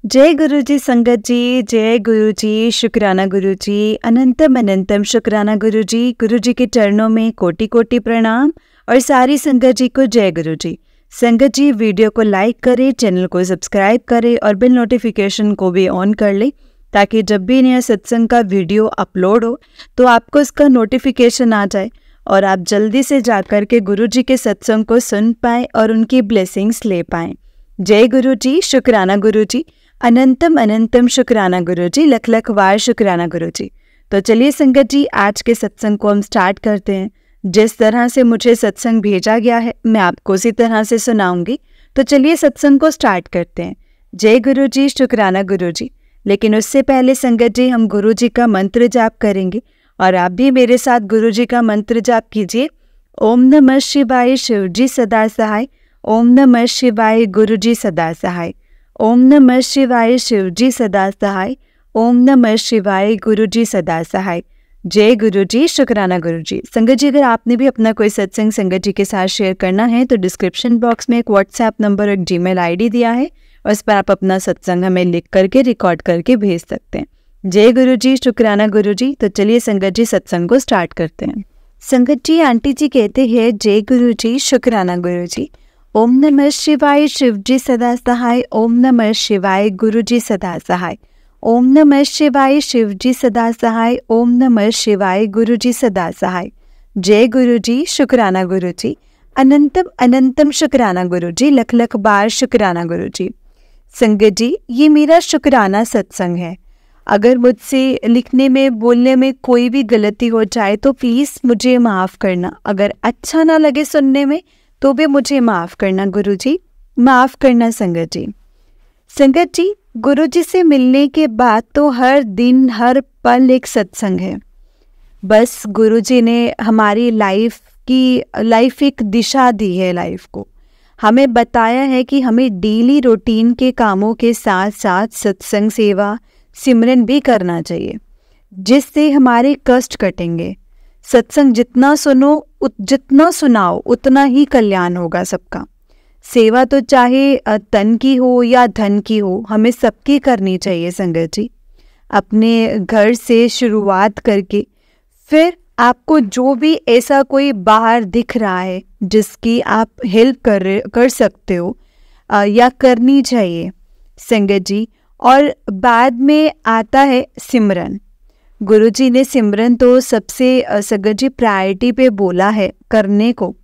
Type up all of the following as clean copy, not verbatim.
जय गुरु जी संगत जी, जय गुरु जी, शुक्राना गुरु जी, अनंतम अनंतम शुक्राना गुरु जी के चरणों में कोटि कोटि प्रणाम और सारी संगत जी को जय गुरु जी। संगत जी वीडियो को लाइक करें, चैनल को सब्सक्राइब करें और बिल नोटिफिकेशन को भी ऑन कर लें ताकि जब भी नया सत्संग का वीडियो अपलोड हो तो आपको इसका नोटिफिकेशन आ जाए और आप जल्दी से जाकर के गुरु जी के सत्संग को सुन पाएँ और उनकी ब्लेसिंग्स ले पाएँ। जय गुरु जी, शुक्राना गुरु जी, अनंतम अनंतम शुक्राना गुरु जी, लख लख वार शुक्राना गुरु जी। तो चलिए संगत जी, आज के सत्संग को हम स्टार्ट करते हैं। जिस तरह से मुझे सत्संग भेजा गया है मैं आपको उसी तरह से सुनाऊंगी। तो चलिए सत्संग को स्टार्ट करते हैं। जय गुरु जी, शुक्राना गुरु जी। लेकिन उससे पहले संगत जी हम गुरु जी का मंत्र जाप करेंगे और आप भी मेरे साथ गुरु जी का मंत्र जाप कीजिए। ओम नमः शिवाय, शिव जी सदा सहाय। ओम नमः शिवाय, गुरु जी सदा सहाय। ओम नमः शिवाय, शिव जी सदा सहाय। ओम नमः शिवाय, गुरु जी सदा सहाय। जय गुरु जी, शुक्राना गुरु जी। संगत जी, अगर आपने भी अपना कोई सत्संग संगत जी के साथ शेयर करना है तो डिस्क्रिप्शन बॉक्स में एक व्हाट्सएप नंबर और एक जीमेल आईडी दिया है और इस पर आप अपना सत्संग हमें लिख करके रिकॉर्ड करके भेज सकते हैं। जय गुरु जी, शुक्राना गुरु जी। तो चलिए संगत जी सत्संग को स्टार्ट करते हैं। संगत जी, आंटी जी कहते हैं जय गुरु जी, शुक्राना गुरु जी। ओम नमः शिवाय, शिव जी सदा सहाय। ओम नमः शिवाय, गुरु जी सदा सहाय। ओम नमः शिवाय, शिव जी सदा सहाय। ओम नमः शिवाय, गुरु जी सदा सहाय। जय गुरु जी, शुक्राना गुरु जी, अनंतम अनंतम शुक्राना गुरु जी, लख लख बार शुक्राना गुरु जी। संगत जी, ये मेरा शुक्राना सत्संग है। अगर मुझसे लिखने में बोलने में कोई भी गलती हो जाए तो प्लीज़ मुझे माफ़ करना। अगर अच्छा ना लगे सुनने में तो भी मुझे माफ़ करना गुरु जी, माफ़ करना संगत जी। संगत जी, गुरु जी से मिलने के बाद तो हर दिन हर पल एक सत्संग है। बस गुरु जी ने हमारी लाइफ एक दिशा दी है। लाइफ को हमें बताया है कि हमें डेली रूटीन के कामों के साथ साथ सत्संग, सेवा, सिमरन भी करना चाहिए जिससे हमारे कष्ट कटेंगे। सत्संग जितना जितना सुनाओ उतना ही कल्याण होगा सबका। सेवा तो चाहे तन की हो या धन की हो, हमें सबकी करनी चाहिए संगत जी। अपने घर से शुरुआत करके फिर आपको जो भी ऐसा कोई बाहर दिख रहा है जिसकी आप हेल्प कर सकते हो या करनी चाहिए संगत जी। और बाद में आता है सिमरन। गुरु जी ने सिमरन तो सबसे संगत जी प्रायोरिटी पे बोला है करने को।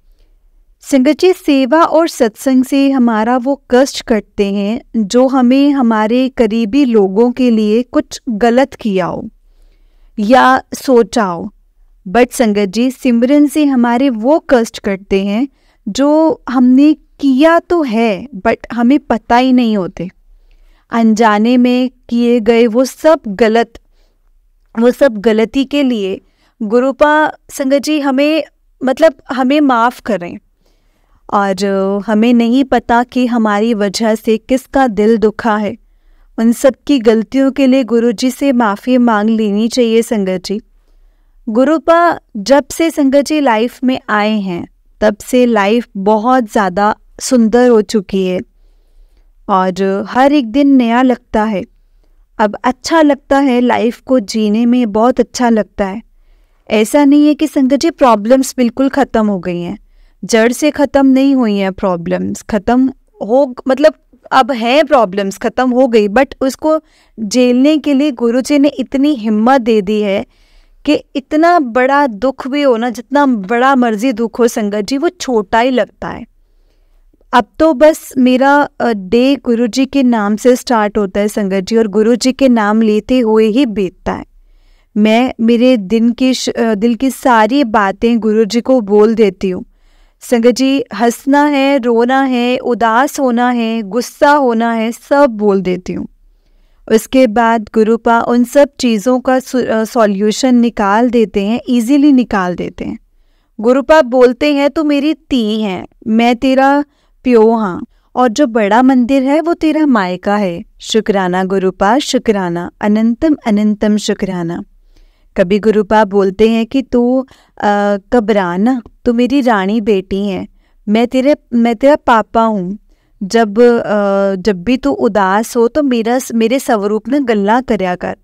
संगत जी, सेवा और सत्संग से हमारा वो कष्ट कटते हैं जो हमें हमारे करीबी लोगों के लिए कुछ गलत किया हो या सोचा हो। बट संगत जी, सिमरन से हमारे वो कष्ट कटते हैं जो हमने किया तो है बट हमें पता ही नहीं होते। अनजाने में किए गए वो सब गलती के लिए गुरुपा संगत जी हमें माफ़ करें। और हमें नहीं पता कि हमारी वजह से किसका दिल दुखा है। उन सब की गलतियों के लिए गुरु जी से माफ़ी मांग लेनी चाहिए संगत जी। गुरुपा जब से संगत जी लाइफ में आए हैं तब से लाइफ बहुत ज़्यादा सुंदर हो चुकी है और हर एक दिन नया लगता है। अब अच्छा लगता है, लाइफ को जीने में बहुत अच्छा लगता है। ऐसा नहीं है कि संगत जी प्रॉब्लम्स बिल्कुल ख़त्म हो गई हैं, जड़ से ख़त्म नहीं हुई हैं। प्रॉब्लम्स ख़त्म हो अब है, प्रॉब्लम्स ख़त्म हो गई बट उसको झेलने के लिए गुरु जी ने इतनी हिम्मत दे दी है कि इतना बड़ा दुख भी हो ना, जितना बड़ा मर्जी दुख हो संगत जी, वो छोटा ही लगता है। अब तो बस मेरा डे गुरु जी के नाम से स्टार्ट होता है संगत जी और गुरु जी के नाम लेते हुए ही बीतता है। मैं मेरे दिल की सारी बातें गुरु जी को बोल देती हूँ संगत जी। हंसना है, रोना है, उदास होना है, गुस्सा होना है, सब बोल देती हूँ। उसके बाद गुरुपा उन सब चीज़ों का सॉल्यूशन निकाल देते हैं, इजीली निकाल देते हैं। गुरुपा बोलते हैं तो मेरी ती है, मैं तेरा प्यो हाँ, और जो बड़ा मंदिर है वो तेरा मायका है। शुक्राना गुरुपा, शुक्राना, अनंतम अनंतम शुक्राना। कभी गुरुपा बोलते हैं कि तू घबराना, तू मेरी रानी बेटी है, मैं तेरा पापा हूँ। जब भी तू उदास हो तो मेरे स्वरूप ने गल्ला करया कर,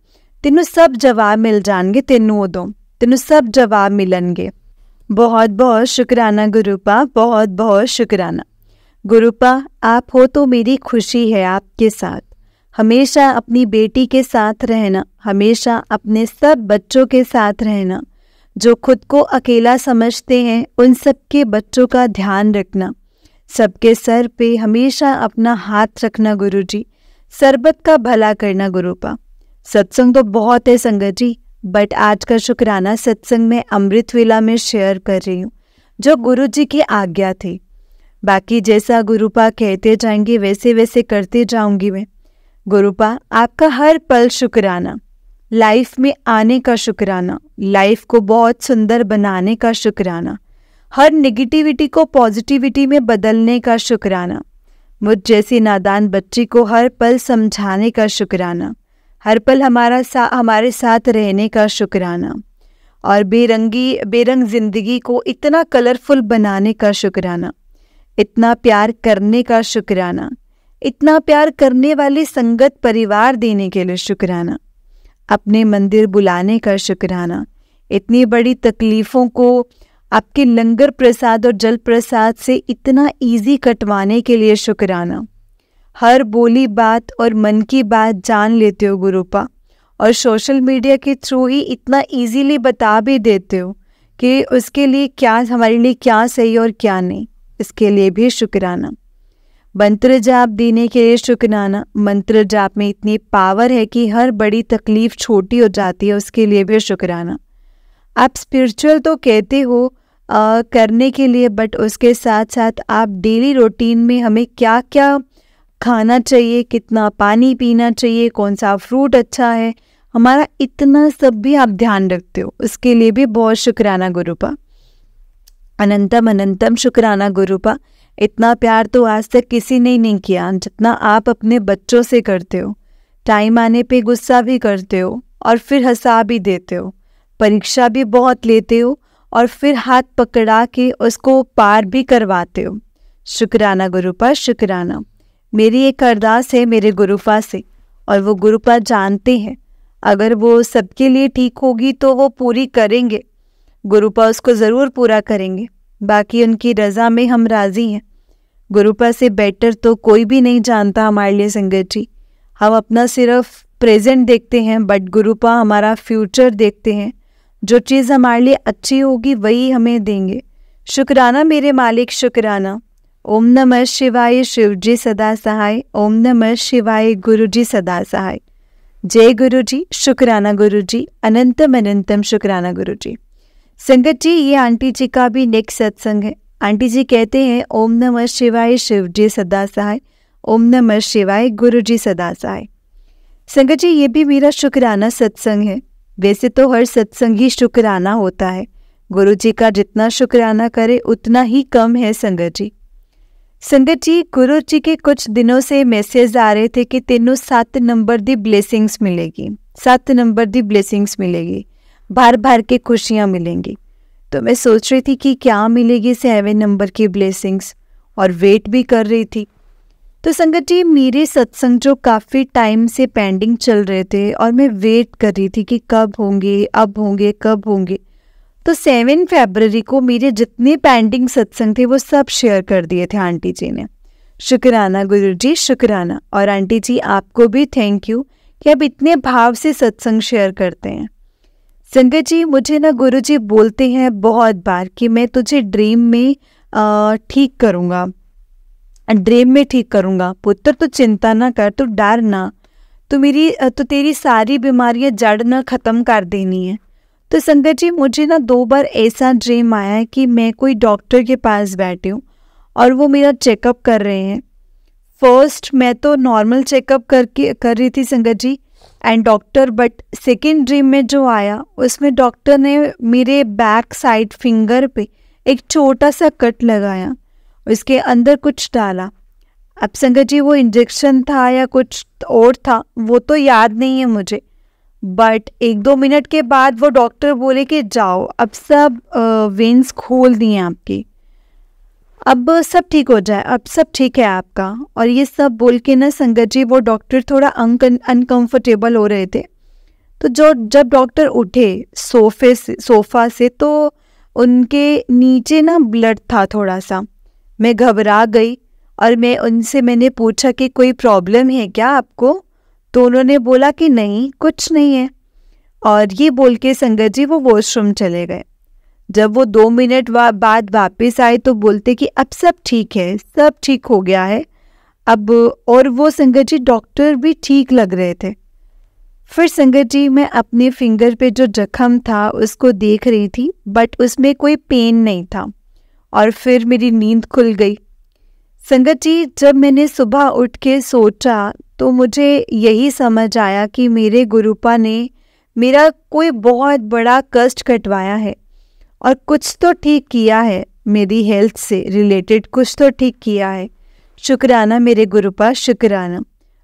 तेनू सब जवाब मिल जाएंगे, तेनू उदों तेनू सब जवाब मिलनगे। बहुत बहुत शुक्राना गुरुपा, बहुत बहुत शुक्राना गुरुपा। आप हो तो मेरी खुशी है आपके साथ। हमेशा अपनी बेटी के साथ रहना, हमेशा अपने सब बच्चों के साथ रहना। जो खुद को अकेला समझते हैं उन सब के बच्चों का ध्यान रखना। सबके सर पे हमेशा अपना हाथ रखना गुरुजी। सरबत का भला करना गुरुपा। सत्संग तो बहुत है संगत जी, बट आज का शुक्राना सत्संग में अमृत वेला में शेयर कर रही हूँ जो गुरुजी की आज्ञा थी। बाकी जैसा गुरुपा कहते जाएंगे वैसे वैसे करते जाऊंगी मैं। गुरुपा आपका हर पल शुक्राना, लाइफ में आने का शुक्राना, लाइफ को बहुत सुंदर बनाने का शुक्राना, हर नेगेटिविटी को पॉजिटिविटी में बदलने का शुक्राना, मुझ जैसी नादान बच्ची को हर पल समझाने का शुक्राना, हर पल हमारे साथ रहने का शुक्राना, और बेरंग जिंदगी को इतना कलरफुल बनाने का शुक्राना, इतना प्यार करने का शुक्राना, इतना प्यार करने वाली संगत परिवार देने के लिए शुक्राना, अपने मंदिर बुलाने का शुक्राना, इतनी बड़ी तकलीफ़ों को आपके लंगर प्रसाद और जल प्रसाद से इतना इजी कटवाने के लिए शुक्राना। हर बोली बात और मन की बात जान लेते हो गुरुपा, और सोशल मीडिया के थ्रू ही इतना इजीली बता भी देते हो कि उसके लिए क्या, हमारे लिए क्या सही और क्या नहीं, इसके लिए भी शुक्राना। मंत्र जाप देने के लिए शुक्राना। मंत्र जाप में इतनी पावर है कि हर बड़ी तकलीफ छोटी हो जाती है, उसके लिए भी शुक्राना। आप स्पिरिचुअल तो कहते हो करने के लिए, बट उसके साथ साथ आप डेली रूटीन में हमें क्या क्या खाना चाहिए, कितना पानी पीना चाहिए, कौन सा फ्रूट अच्छा है, हमारा इतना सब भी आप ध्यान रखते हो, उसके लिए भी बहुत शुक्राना गुरुपा। अनंतम अनंतम शुक्राना गुरुपा। इतना प्यार तो आज तक किसी ने नहीं किया जितना आप अपने बच्चों से करते हो। टाइम आने पे गुस्सा भी करते हो और फिर हंसा भी देते हो, परीक्षा भी बहुत लेते हो और फिर हाथ पकड़ा के उसको पार भी करवाते हो। शुक्राना गुरुपा, शुक्राना। मेरी एक अरदास है मेरे गुरुपा से, और वो गुरुपा जानते हैं अगर वो सबके लिए ठीक होगी तो वो पूरी करेंगे, गुरुपा उसको ज़रूर पूरा करेंगे। बाकी उनकी रज़ा में हम राज़ी हैं। गुरुपा से बेटर तो कोई भी नहीं जानता हमारे लिए संगत जी। हम अपना सिर्फ प्रेजेंट देखते हैं, बट गुरुपा हमारा फ्यूचर देखते हैं। जो चीज़ हमारे लिए अच्छी होगी वही हमें देंगे। शुक्राना मेरे मालिक, शुक्राना। ओम नमः शिवाय, शिव जी सदा सहाय। ओम नमः शिवाय, गुरु जी सदा सहाय। जय गुरु जी, शुक्राना गुरु जी, अनंतम अनंतम शुक्राना गुरु जी। संगत जी, ये आंटी जी का भी नेक्स्ट सत्संग है। आंटी जी कहते हैं ओम नमः शिवाय, शिव जी सदा सहाय। ओम नमः शिवाय, गुरु जी सदा सहाय। संगत जी, ये भी मेरा शुक्राना सत्संग है। वैसे तो हर सत्संग ही शुक्राना होता है, गुरु जी का जितना शुक्राना करे उतना ही कम है संगत जी। संगत जी, गुरु जी के कुछ दिनों से मैसेज आ रहे थे कि तेनों 7 नंबर दी ब्लेसिंग्स मिलेगी, 7 नंबर दी ब्लेसिंग्स मिलेगी, भर भर के खुशियाँ मिलेंगी। तो मैं सोच रही थी कि क्या मिलेगी 7 नंबर की ब्लेसिंग्स, और वेट भी कर रही थी। तो संगत जी, मेरे सत्संग जो काफ़ी टाइम से पेंडिंग चल रहे थे और मैं वेट कर रही थी कि कब होंगे, अब होंगे, कब होंगे। तो 7 फरवरी को मेरे जितने पेंडिंग सत्संग थे वो सब शेयर कर दिए थे आंटी जी ने। शुक्राना गुरु जी, शुक्राना। और आंटी जी, आपको भी थैंक यू कि आप इतने भाव से सत्संग शेयर करते हैं। संगत जी, मुझे ना गुरु जी बोलते हैं बहुत बार कि मैं तुझे ड्रीम में ठीक करूँगा, ड्रीम में ठीक करूँगा। पुत्र तो चिंता ना कर, तो डर ना, तो तेरी सारी बीमारियां जड़ ना ख़त्म कर देनी है। तो संगत जी, मुझे ना 2 बार ऐसा ड्रीम आया है कि मैं कोई डॉक्टर के पास बैठी हूँ और वो मेरा चेकअप कर रहे हैं। फर्स्ट मैं तो नॉर्मल चेकअप कर रही थी sangat ji and doctor, but second dream में जो आया उसमें डॉक्टर ने मेरे बैक साइड फिंगर पे एक छोटा सा कट लगाया, उसके अंदर कुछ डाला। अब संगत जी, वो इंजेक्शन था या कुछ और था वो तो याद नहीं है मुझे, बट 1-2 मिनट के बाद वो डॉक्टर बोले कि जाओ, अब सब वेन्स खोल दिए आपकी। अब सब ठीक हो जाए, अब सब ठीक है आपका। और ये सब बोल के ना संगत जी वो डॉक्टर थोड़ा अनकंफर्टेबल हो रहे थे। तो जब डॉक्टर उठे सोफा से तो उनके नीचे ना ब्लड था थोड़ा सा। मैं घबरा गई और मैंने पूछा कि कोई प्रॉब्लम है क्या आपको? तो उन्होंने बोला कि नहीं, कुछ नहीं है। और ये बोल के संगत जी वो वॉशरूम चले गए। जब वो 2 मिनट बाद वापस आए तो बोलते कि अब सब ठीक है, सब ठीक हो गया है अब। और वो संगत जी डॉक्टर भी ठीक लग रहे थे। फिर संगत जी मैं अपने फिंगर पे जो जख्म था उसको देख रही थी, बट उसमें कोई पेन नहीं था। और फिर मेरी नींद खुल गई। संगत जी जब मैंने सुबह उठ के सोचा तो मुझे यही समझ आया कि मेरे गुरुपा ने मेरा कोई बहुत बड़ा कष्ट कटवाया है और कुछ तो ठीक किया है, मेरी हेल्थ से रिलेटेड कुछ तो ठीक किया है। शुक्राना मेरे गुरुपा, शुक्राना।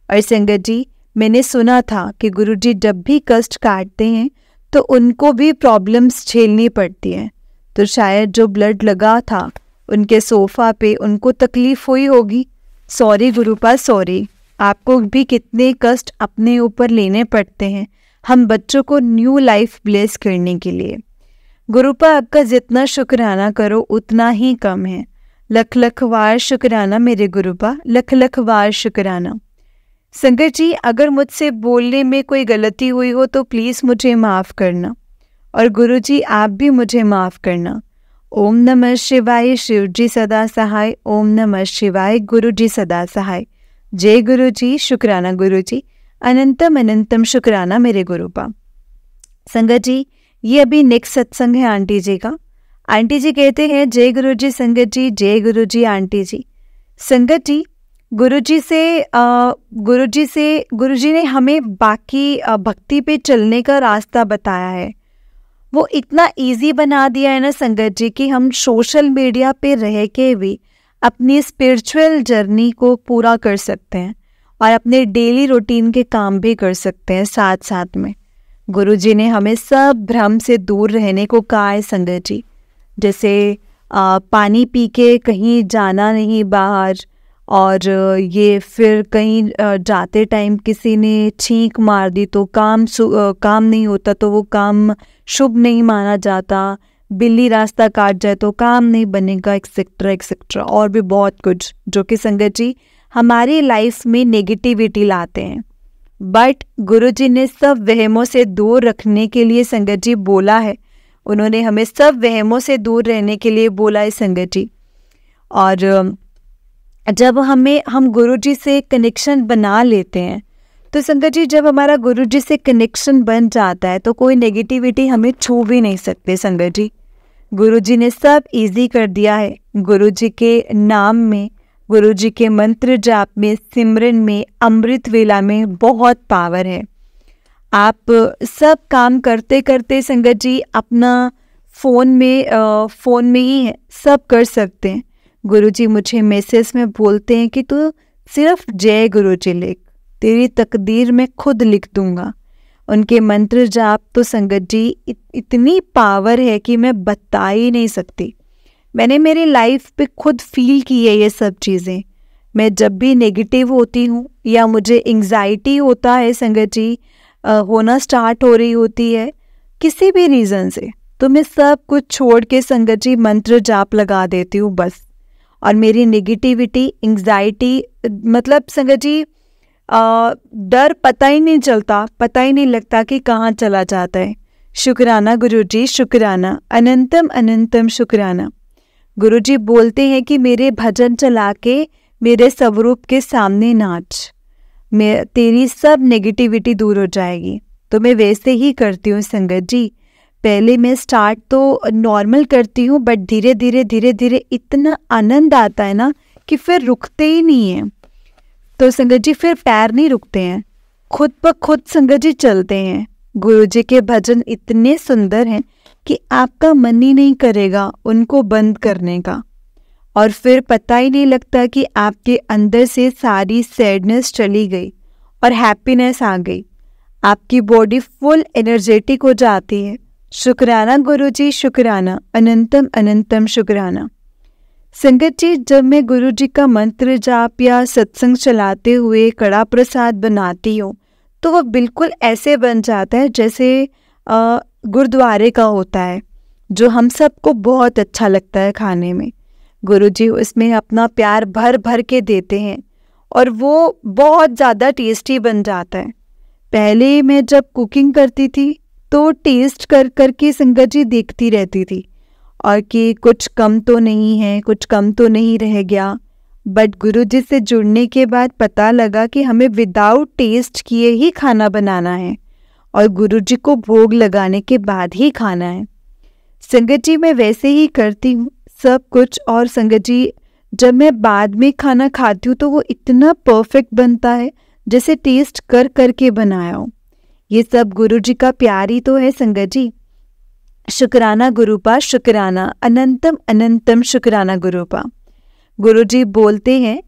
और संगत जी मैंने सुना था कि गुरुजी जब भी कष्ट काटते हैं तो उनको भी प्रॉब्लम्स झेलनी पड़ती हैं। तो शायद जो ब्लड लगा था उनके सोफ़ा पे उनको तकलीफ़ हुई होगी। Sorry गुरुपा, sorry. आपको भी कितने कष्ट अपने ऊपर लेने पड़ते हैं हम बच्चों को न्यू लाइफ ब्लेस करने के लिए। गुरुपा आपका जितना शुक्राना करो उतना ही कम है। लख लख वार शुक्राना मेरे गुरुपा, लख लख वार शुक्राना। संगत जी अगर मुझसे बोलने में कोई गलती हुई हो तो प्लीज़ मुझे माफ़ करना, और गुरुजी आप भी मुझे माफ़ करना। ओम नमः शिवाय, शिव जी सदा सहाय। ओम नमः शिवाय, गुरु जी सदा सहाय। जय गुरु जी, शुक्राना गुरु जी, अनंतम अनंतम शुक्राना मेरे गुरुपा। संगत जी ये अभी नेक्स्ट सत्संग है आंटी जी का। आंटी जी कहते हैं जय गुरु जी संगत जी, जय गुरु जी आंटी जी। संगत जी गुरुजी ने हमें बाकी भक्ति पे चलने का रास्ता बताया है। वो इतना इजी बना दिया है ना संगत जी कि हम सोशल मीडिया पे रह के भी अपनी स्पिरिचुअल जर्नी को पूरा कर सकते हैं और अपने डेली रूटीन के काम भी कर सकते हैं साथ साथ में। गुरुजी ने हमें सब भ्रम से दूर रहने को कहा है संगत जी। जैसे पानी पी के कहीं जाना नहीं बाहर, और ये फिर कहीं जाते टाइम किसी ने छींक मार दी तो काम नहीं होता, तो वो काम शुभ नहीं माना जाता। बिल्ली रास्ता काट जाए तो काम नहीं बनेगा, एक्सेट्रा एक्सेट्रा, और भी बहुत कुछ जो कि संगत जी हमारी लाइफ में नेगेटिविटी लाते हैं। बट गुरुजी ने सब वहमों से दूर रखने के लिए संगत जी बोला है। उन्होंने हमें सब वहमों से दूर रहने के लिए बोला है संगत जी। और जब हम गुरुजी से कनेक्शन बना लेते हैं तो संगत जी जब हमारा गुरुजी से कनेक्शन बन जाता है तो कोई नेगेटिविटी हमें छू भी नहीं सकते संगत जी। गुरुजी ने सब इजी कर दिया है। गुरुजी के नाम में, गुरुजी के मंत्र जाप में, सिमरन में, अमृत वेला में बहुत पावर है। आप सब काम करते करते संगत जी अपना फ़ोन में ही है सब कर सकते हैं। गुरुजी मुझे मैसेज में बोलते हैं कि तू सिर्फ जय गुरुजी लिख, तेरी तकदीर में खुद लिख दूंगा। उनके मंत्र जाप तो संगत जी इतनी पावर है कि मैं बता ही नहीं सकती। मैंने मेरी लाइफ पे खुद फील की है ये सब चीज़ें। मैं जब भी नेगेटिव होती हूँ या मुझे एंग्जाइटी होता है संगत जी, होना स्टार्ट हो रही होती है किसी भी रीज़न से, तो मैं सब कुछ छोड़ के संगत जी मंत्र जाप लगा देती हूँ बस। और मेरी नेगेटिविटी, एंग्जाइटी, मतलब संगत जी डर पता ही नहीं चलता, पता ही नहीं लगता कि कहाँ चला जाता है। शुक्राना गुरुजी, शुक्राना, अनंतम अनंतम शुक्राना। गुरुजी बोलते हैं कि मेरे भजन चला के मेरे स्वरूप के सामने नाच, मैं तेरी सब नेगेटिविटी दूर हो जाएगी। तो मैं वैसे ही करती हूँ संगत जी। पहले मैं स्टार्ट तो नॉर्मल करती हूँ, बट धीरे धीरे इतना आनंद आता है ना कि फिर रुकते ही नहीं है। तो संगत जी फिर पैर नहीं रुकते हैं, खुद ब खुद संगत जी चलते हैं। गुरुजी के भजन इतने सुंदर हैं कि आपका मन ही नहीं करेगा उनको बंद करने का। और फिर पता ही नहीं लगता कि आपके अंदर से सारी सैडनेस चली गई और हैप्पीनेस आ गई। आपकी बॉडी फुल एनर्जेटिक हो जाती है। शुक्राना गुरुजी, शुक्राना, अनंतम अनंतम शुक्राना। संगत जी, जब मैं गुरु जी का मंत्र जाप या सत्संग चलाते हुए कड़ा प्रसाद बनाती हूँ तो वह बिल्कुल ऐसे बन जाता है जैसे गुरुद्वारे का होता है, जो हम सबको बहुत अच्छा लगता है खाने में। गुरु जी उसमें अपना प्यार भर भर के देते हैं और वो बहुत ज़्यादा टेस्टी बन जाता है। पहले मैं जब कुकिंग करती थी तो टेस्ट कर कर के संगत जी देखती रहती थी और कि कुछ कम तो नहीं है, कुछ कम तो नहीं रह गया। बट गुरुजी से जुड़ने के बाद पता लगा कि हमें विदाउट टेस्ट किए ही खाना बनाना है और गुरुजी को भोग लगाने के बाद ही खाना है। संगत जी मैं वैसे ही करती हूँ सब कुछ, और संगत जी जब मैं बाद में खाना खाती हूँ तो वो इतना परफेक्ट बनता है जैसे टेस्ट कर कर के बनाया हो। ये सब गुरुजी का प्यार ही तो है संगत जी। शुक्राना गुरुपा शुक्राना, अनंतम अनंतम शुक्राना गुरुपा। गुरुजी बोलते हैं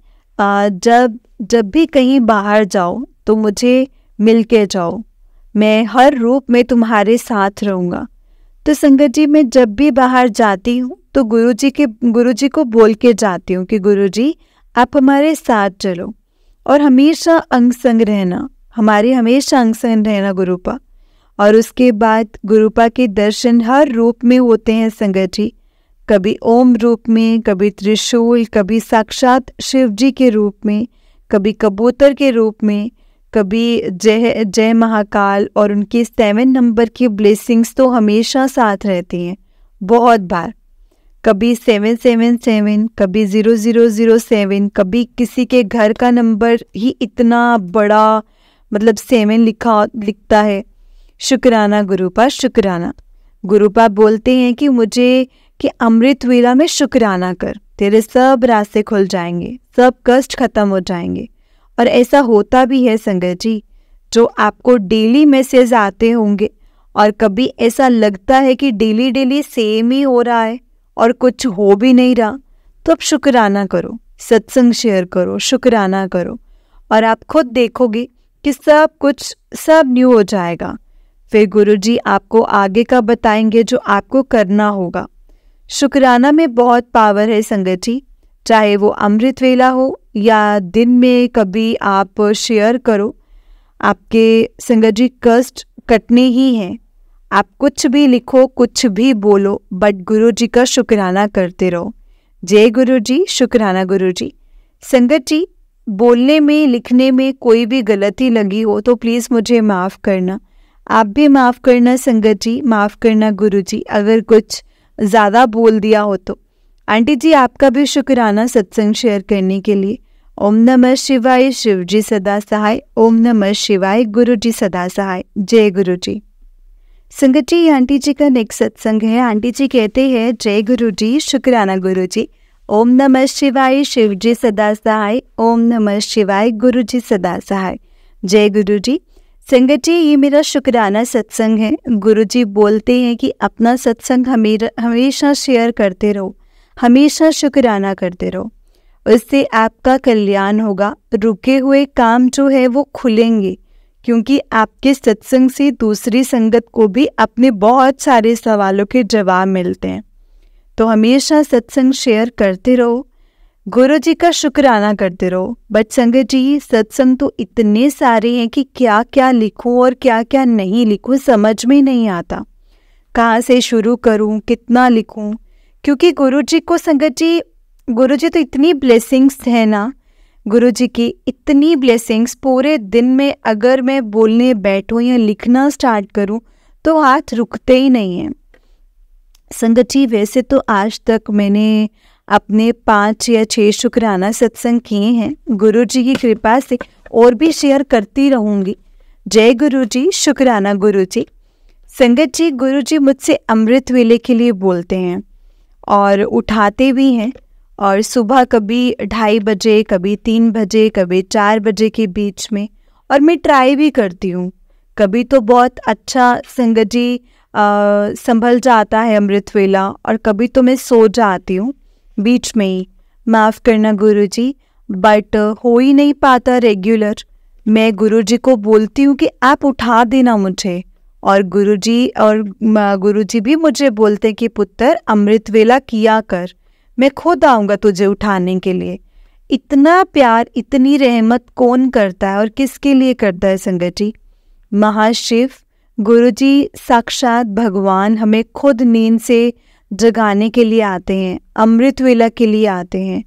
जब भी कहीं बाहर जाओ तो मुझे मिल के जाओ, मैं हर रूप में तुम्हारे साथ रहूँगा। तो संगत जी मैं जब भी बाहर जाती हूँ तो गुरुजी को बोल के जाती हूँ कि गुरुजी आप हमारे साथ चलो और हमेशा अंग संग रहना, हमारे हमेशा अंग संग रहना गुरुपा। और उसके बाद गुरुपा के दर्शन हर रूप में होते हैं संगत जी, कभी ओम रूप में, कभी त्रिशूल, कभी साक्षात शिव जी के रूप में, कभी कबूतर के रूप में, कभी जय महाकाल, और उनकी 7 नंबर की ब्लेसिंग्स तो हमेशा साथ रहती हैं बहुत बार। कभी 777, कभी 0007, कभी किसी के घर का नंबर ही इतना बड़ा मतलब 7 लिखता है। शुक्राना गुरुपा शुक्राना। गुरुपा बोलते हैं कि मुझे कि अमृत वेला में शुक्राना कर, तेरे सब रास्ते खुल जाएंगे, सब कष्ट खत्म हो जाएंगे। और ऐसा होता भी है संगत जी, जो आपको डेली मैसेज आते होंगे और कभी ऐसा लगता है कि डेली डेली सेम ही हो रहा है और कुछ हो भी नहीं रहा, तो अब शुक्राना करो, सत्संग शेयर करो, शुक्राना करो और आप खुद देखोगे कि सब न्यू हो जाएगा। फिर गुरुजी आपको आगे का बताएंगे जो आपको करना होगा। शुक्राना में बहुत पावर है संगत जी, चाहे वो अमृत वेला हो या दिन में कभी आप शेयर करो, आपके संगत जी कष्ट कटने ही हैं। आप कुछ भी लिखो, कुछ भी बोलो, बट गुरुजी का शुक्राना करते रहो। जय गुरुजी, शुक्राना गुरुजी। संगत जी बोलने में लिखने में कोई भी गलती लगी हो तो प्लीज़ मुझे माफ़ करना, आप भी माफ़ करना संगत जी, माफ़ करना गुरुजी अगर कुछ ज़्यादा बोल दिया हो तो। आंटी जी आपका भी शुक्राना सत्संग शेयर करने के लिए। ओम नमः शिवाय, शिव जी सदा सहाय। ओम नमः शिवाय, गुरु जी सदा सहाय। जय गुरु जी। संगत जी आंटी जी का नेक्स्ट सत्संग है। आंटी जी कहते हैं जय गुरु जी, शुक्राना गुरु जी। ओम नमः शिवाय, शिव जी सदा सहाय। ओम नमः शिवाय, गुरु जी सदा सहाय। जय गुरु जी। संगत जी ये मेरा शुक्राना सत्संग है। गुरुजी बोलते हैं कि अपना सत्संग हमेशा शेयर करते रहो, हमेशा शुक्राना करते रहो, उससे आपका कल्याण होगा। रुके हुए काम जो है वो खुलेंगे, क्योंकि आपके सत्संग से दूसरी संगत को भी अपने बहुत सारे सवालों के जवाब मिलते हैं। तो हमेशा सत्संग शेयर करते रहो, गुरु जी का शुक्राना करते रहो। बट संगत जी सत्संग तो इतने सारे हैं कि क्या क्या लिखूं और क्या क्या नहीं लिखूं समझ में नहीं आता, कहाँ से शुरू करूं, कितना लिखूं, क्योंकि गुरु जी को संगत जी, गुरु जी तो इतनी ब्लेसिंग्स है ना, गुरु जी की इतनी ब्लेसिंग्स, पूरे दिन में अगर मैं बोलने बैठूं या लिखना स्टार्ट करूं तो हाथ रुकते ही नहीं हैं। संगत जी वैसे तो आज तक मैंने अपने 5 या 6 शुक्राना सत्संग किए हैं, गुरु जी की कृपा से और भी शेयर करती रहूँगी। जय गुरु जी, शुक्राना गुरु जी। संगत जी गुरु जी मुझसे अमृत वेले के लिए बोलते हैं और उठाते भी हैं, और सुबह कभी 2:30 बजे, कभी 3 बजे, कभी 4 बजे के बीच में, और मैं ट्राई भी करती हूँ। कभी तो बहुत अच्छा संगत जी संभल जाता है अमृत वेला, और कभी तो मैं सो जाती हूँ बीच में ही, माफ़ करना गुरुजी, बट हो ही नहीं पाता रेगुलर। मैं गुरुजी को बोलती हूँ कि आप उठा देना मुझे, और गुरुजी भी मुझे बोलते कि पुत्र अमृत वेला किया कर। मैं खुद आऊँगा तुझे उठाने के लिए। इतना प्यार, इतनी रहमत कौन करता है और किसके लिए करता है संगत जी? महाशिव गुरुजी साक्षात भगवान हमें खुद नींद से जगाने के लिए आते हैं, अमृत वेला के लिए आते हैं।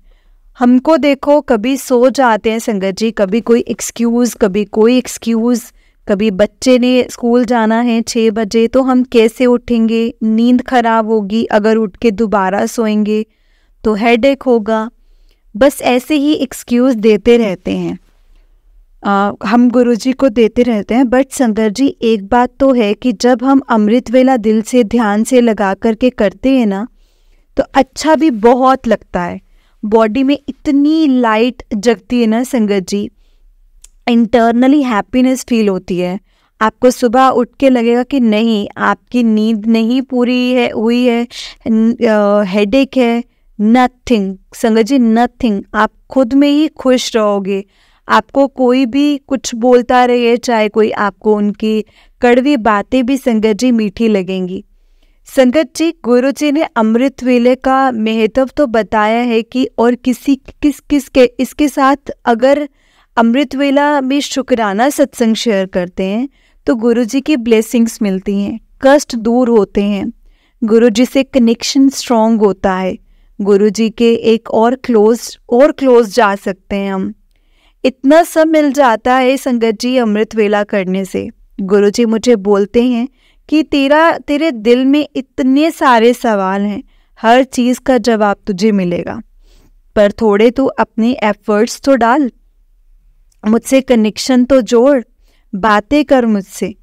हमको देखो कभी सो जाते हैं संगत जी, कभी कोई एक्सक्यूज़, कभी कोई एक्सक्यूज़, कभी बच्चे ने स्कूल जाना है 6 बजे तो हम कैसे उठेंगे? नींद खराब होगी, अगर उठ के दोबारा सोएंगे तो हेडेक होगा। बस ऐसे ही एक्सक्यूज़ देते रहते हैं, हम गुरुजी को देते रहते हैं। बट संगत जी एक बात तो है कि जब हम अमृत वेला दिल से ध्यान से लगा करके करते हैं ना, तो अच्छा भी बहुत लगता है। बॉडी में इतनी लाइट जगती है ना संगत जी, इंटरनली हैप्पीनेस फील होती है। आपको सुबह उठ के लगेगा कि नहीं, आपकी नींद नहीं पूरी है हुई है, हेडेक है, नथिंग संगत जी, नथिंग। आप खुद में ही खुश रहोगे। आपको कोई भी कुछ बोलता रहे, चाहे कोई आपको उनकी कड़वी बातें भी संगत जी मीठी लगेंगी। संगत जी गुरु जी ने अमृत वेले का महत्व तो बताया है कि और इसके साथ अगर अमृत वेला में शुक्राना सत्संग शेयर करते हैं तो गुरु जी की ब्लेसिंग्स मिलती हैं, कष्ट दूर होते हैं, गुरु जी से कनेक्शन स्ट्रॉन्ग होता है, गुरु जी के एक और क्लोज जा सकते हैं हम। इतना सब मिल जाता है संगत जी अमृत वेला करने से। गुरु जी मुझे बोलते हैं कि तेरे दिल में इतने सारे सवाल हैं, हर चीज़ का जवाब तुझे मिलेगा, पर थोड़े तो अपने एफर्ट्स तो डाल, मुझसे कनेक्शन तो जोड़, बातें कर मुझसे,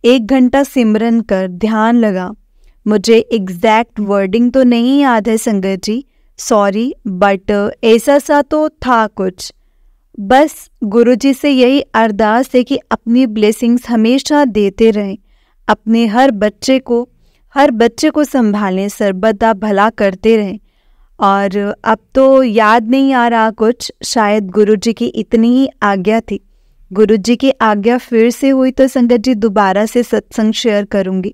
1 घंटा सिमरन कर, ध्यान लगा। मुझे एग्जैक्ट वर्डिंग तो नहीं याद है संगत जी, सॉरी, बट ऐसा सा तो था कुछ। बस गुरुजी से यही अरदास है कि अपनी ब्लेसिंग्स हमेशा देते रहें, अपने हर बच्चे को संभालें, सर्वदा भला करते रहें। और अब तो याद नहीं आ रहा कुछ, शायद गुरुजी की इतनी ही आज्ञा थी। गुरुजी की आज्ञा फिर से हुई तो संगत जी दोबारा से सत्संग शेयर करूंगी।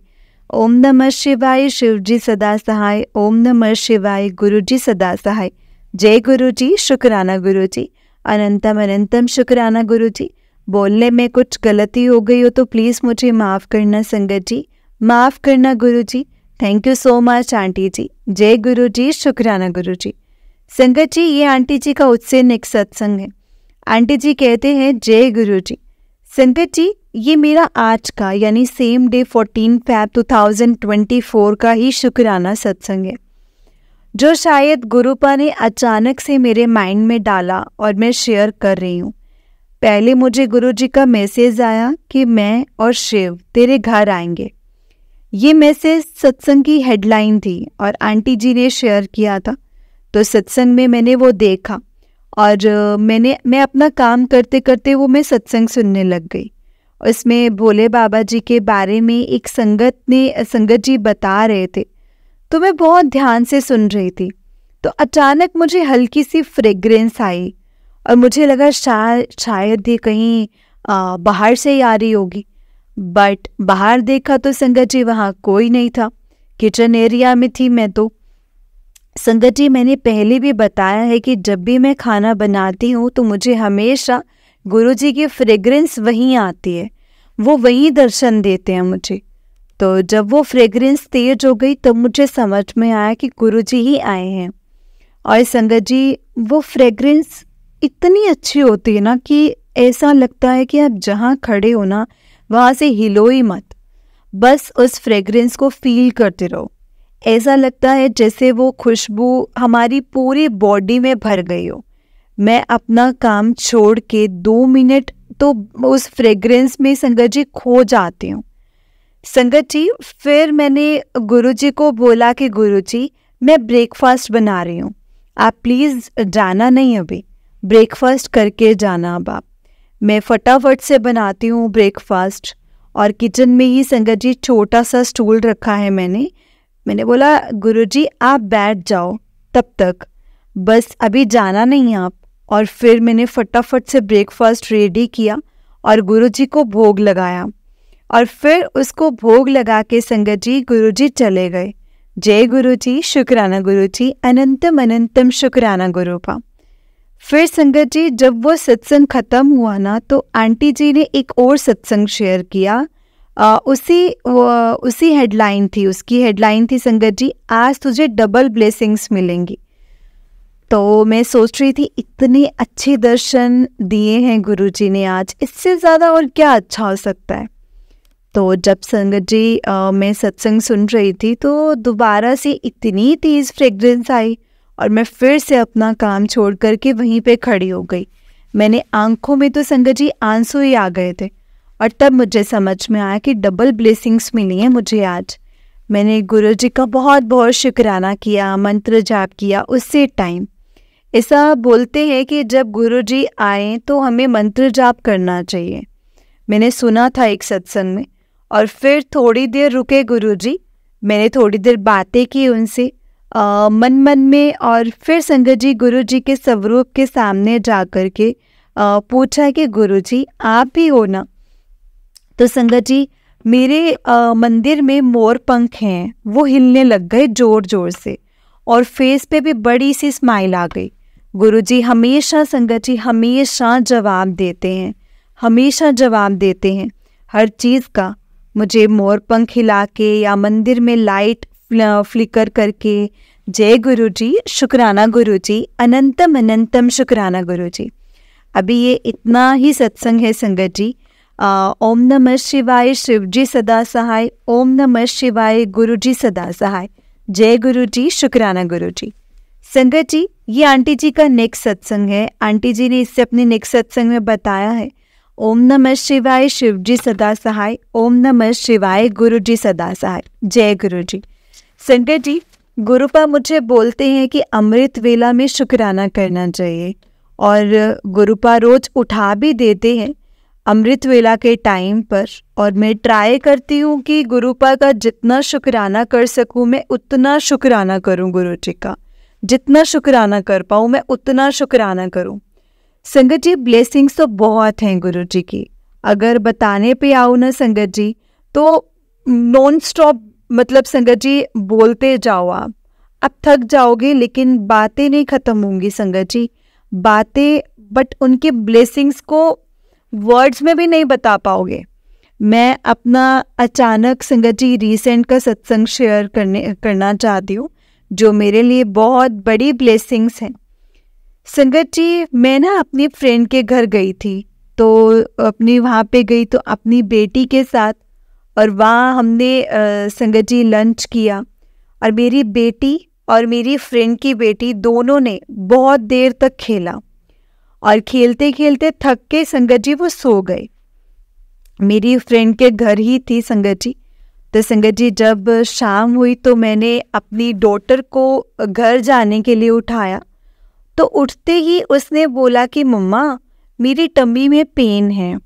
ओम नमः शिवाय, शिवजी सदा सहाय। ओम नमः शिवाय, गुरुजी सदा सहाय। जय गुरुजी, शुक्राना गुरुजी, अनंतम अनंतम शुक्राना गुरुजी। बोलने में कुछ गलती हो गई हो तो प्लीज़ मुझे माफ़ करना संगत जी, माफ़ करना Guruji. Thank you so much aunty जी। जय गुरुजी, शुक्राना गुरुजी। संगत जी ये आंटी जी का उससे नेक्स्ट सत्संग है। आंटी जी कहते हैं जय गुरुजी। संगत जी ये मेरा आज का यानी सेम डे 14 Feb 2024 का ही शुक्राना सत्संग है, जो शायद गुरुपा ने अचानक से मेरे माइंड में डाला और मैं शेयर कर रही हूँ। पहले मुझे गुरुजी का मैसेज आया कि मैं और शिव तेरे घर आएंगे। ये मैसेज सत्संग की हेडलाइन थी और आंटी जी ने शेयर किया था, तो सत्संग में मैंने वो देखा और मैं अपना काम करते करते वो मैं सत्संग सुनने लग गई। उसमें भोले बाबा जी के बारे में एक संगत जी बता रहे थे, तो मैं बहुत ध्यान से सुन रही थी। तो अचानक मुझे हल्की सी फ्रेग्रेंस आई और मुझे लगा शायद ये कहीं बाहर से ही आ रही होगी। बट बाहर देखा तो संगत जी वहाँ कोई नहीं था, किचन एरिया में थी मैं तो। संगत जी मैंने पहले भी बताया है कि जब भी मैं खाना बनाती हूँ तो मुझे हमेशा गुरुजी की फ्रेग्रेंस वहीं आती है, वो वहीं दर्शन देते हैं मुझे। तो जब वो फ्रेग्रेंस तेज हो गई तब मुझे समझ में आया कि गुरुजी ही आए हैं। और संगत जी वो फ्रेग्रेंस इतनी अच्छी होती है ना कि ऐसा लगता है कि आप जहाँ खड़े हो ना वहाँ से हिलो ही मत, बस उस फ्रेग्रेंस को फील करते रहो। ऐसा लगता है जैसे वो खुशबू हमारी पूरी बॉडी में भर गई हो। मैं अपना काम छोड़ के 2 मिनट तो उस फ्रेग्रेंस में संगत जी खो जाती हूँ। संगत जी फिर मैंने गुरुजी को बोला कि गुरुजी मैं ब्रेकफास्ट बना रही हूँ, आप प्लीज़ जाना नहीं, अभी ब्रेकफास्ट करके जाना अब आप। मैं फटाफट से बनाती हूँ ब्रेकफास्ट और किचन में ही संगत जी छोटा सा स्टूल रखा है मैंने बोला गुरुजी आप बैठ जाओ तब तक, बस अभी जाना नहीं आप। और फिर मैंने फटाफट से ब्रेकफास्ट रेडी किया और गुरुजी को भोग लगाया और फिर उसको भोग लगा के संगत जी गुरुजी चले गए। जय गुरु जी, शुक्राना गुरु जी, अनंतम अनंतम शुक्राना गुरुपा। फिर संगत जी जब वो सत्संग खत्म हुआ ना, तो आंटी जी ने एक और सत्संग शेयर किया। उसी हेडलाइन थी, उसकी हेडलाइन थी संगत जी, आज तुझे डबल ब्लेसिंग्स मिलेंगी। तो मैं सोच रही थी इतने अच्छे दर्शन दिए हैं गुरुजी ने आज, इससे ज़्यादा और क्या अच्छा हो सकता है। तो जब संगत जी मैं सत्संग सुन रही थी तो दोबारा से इतनी तेज़ फ्रेग्रेंस आई और मैं फिर से अपना काम छोड़ करके वहीं पे खड़ी हो गई। मैंने आंखों में तो संगत जी आंसू ही आ गए थे और तब मुझे समझ में आया कि डबल ब्लेसिंग्स मिली हैं मुझे आज। मैंने गुरुजी का बहुत बहुत शुक्राना किया, मंत्र जाप किया उससे टाइम। ऐसा बोलते हैं कि जब गुरुजी आए तो हमें मंत्र जाप करना चाहिए। मैंने सुना था एक सत्संग में, और फिर थोड़ी देर रुके गुरुजी, मैंने थोड़ी देर बातें की उनसे मन मन में, और फिर संगत जी गुरुजी के स्वरूप के सामने जा कर के पूछा कि गुरुजी आप ही हो ना। तो संगत जी मेरे मंदिर में मोर पंख हैं, वो हिलने लग गए जोर जोर से और फेस पे भी बड़ी सी स्माइल आ गई। गुरुजी हमेशा संगत जी हमेशा जवाब देते हैं, हमेशा जवाब देते हैं हर चीज़ का। मुझे मोर पंख हिला के या मंदिर में लाइट फ्लिकर करके जय गुरुजी, शुक्राना गुरुजी, अनंतम अनंतम शुक्राना गुरुजी। अभी ये इतना ही सत्संग है संगत जी। ओम नमः शिवाय, शिवजी सदा सहाय, ओम नमः शिवाय, गुरुजी सदा सहाय, जय गुरुजी, शुक्राना गुरुजी। संगत जी ये आंटी जी का नेक्स्ट सत्संग है। आंटी जी ने इससे अपने नेक्स्ट सत्संग में बताया है, ओम नमः शिवाय, शिवजी सदा सहाय, ओम नमः शिवाय, गुरुजी सदा सहाय, जय गुरुजी। संगत जी गुरुपा मुझे बोलते हैं कि अमृत वेला में शुक्राना करना चाहिए, और गुरुपा रोज उठा भी देते हैं अमृत वेला के टाइम पर, और मैं ट्राई करती हूँ कि गुरुपा का जितना शुक्राना कर सकूँ मैं उतना शुक्राना करूँ। गुरुजी का जितना शुक्राना कर पाऊँ मैं उतना शुक्राना करूँ। संगत जी ब्लेसिंग्स तो बहुत हैं गुरुजी की, अगर बताने पे आओ ना संगत जी तो नॉन स्टॉप, मतलब संगत जी बोलते जाओ आप, अब थक जाओगे लेकिन बातें नहीं ख़त्म होंगी संगत जी, बातें, बट उनके ब्लेसिंग्स को वर्ड्स में भी नहीं बता पाओगे। मैं अपना अचानक संगत जी रीसेंट का सत्संग शेयर करना चाहती हूँ जो मेरे लिए बहुत बड़ी ब्लेसिंग्स हैं। संगत जी मैं ना अपनी फ्रेंड के घर गई थी, तो अपनी वहाँ पे गई तो अपनी बेटी के साथ, और वहाँ हमने संगत जी लंच किया, और मेरी बेटी और मेरी फ्रेंड की बेटी दोनों ने बहुत देर तक खेला, और खेलते खेलते थक के संगत जी वो सो गए। मेरी फ्रेंड के घर ही थी संगत जी। तो संगत जी जब शाम हुई तो मैंने अपनी डॉटर को घर जाने के लिए उठाया, तो उठते ही उसने बोला कि मम्मा मेरी टम्मी में पेन है।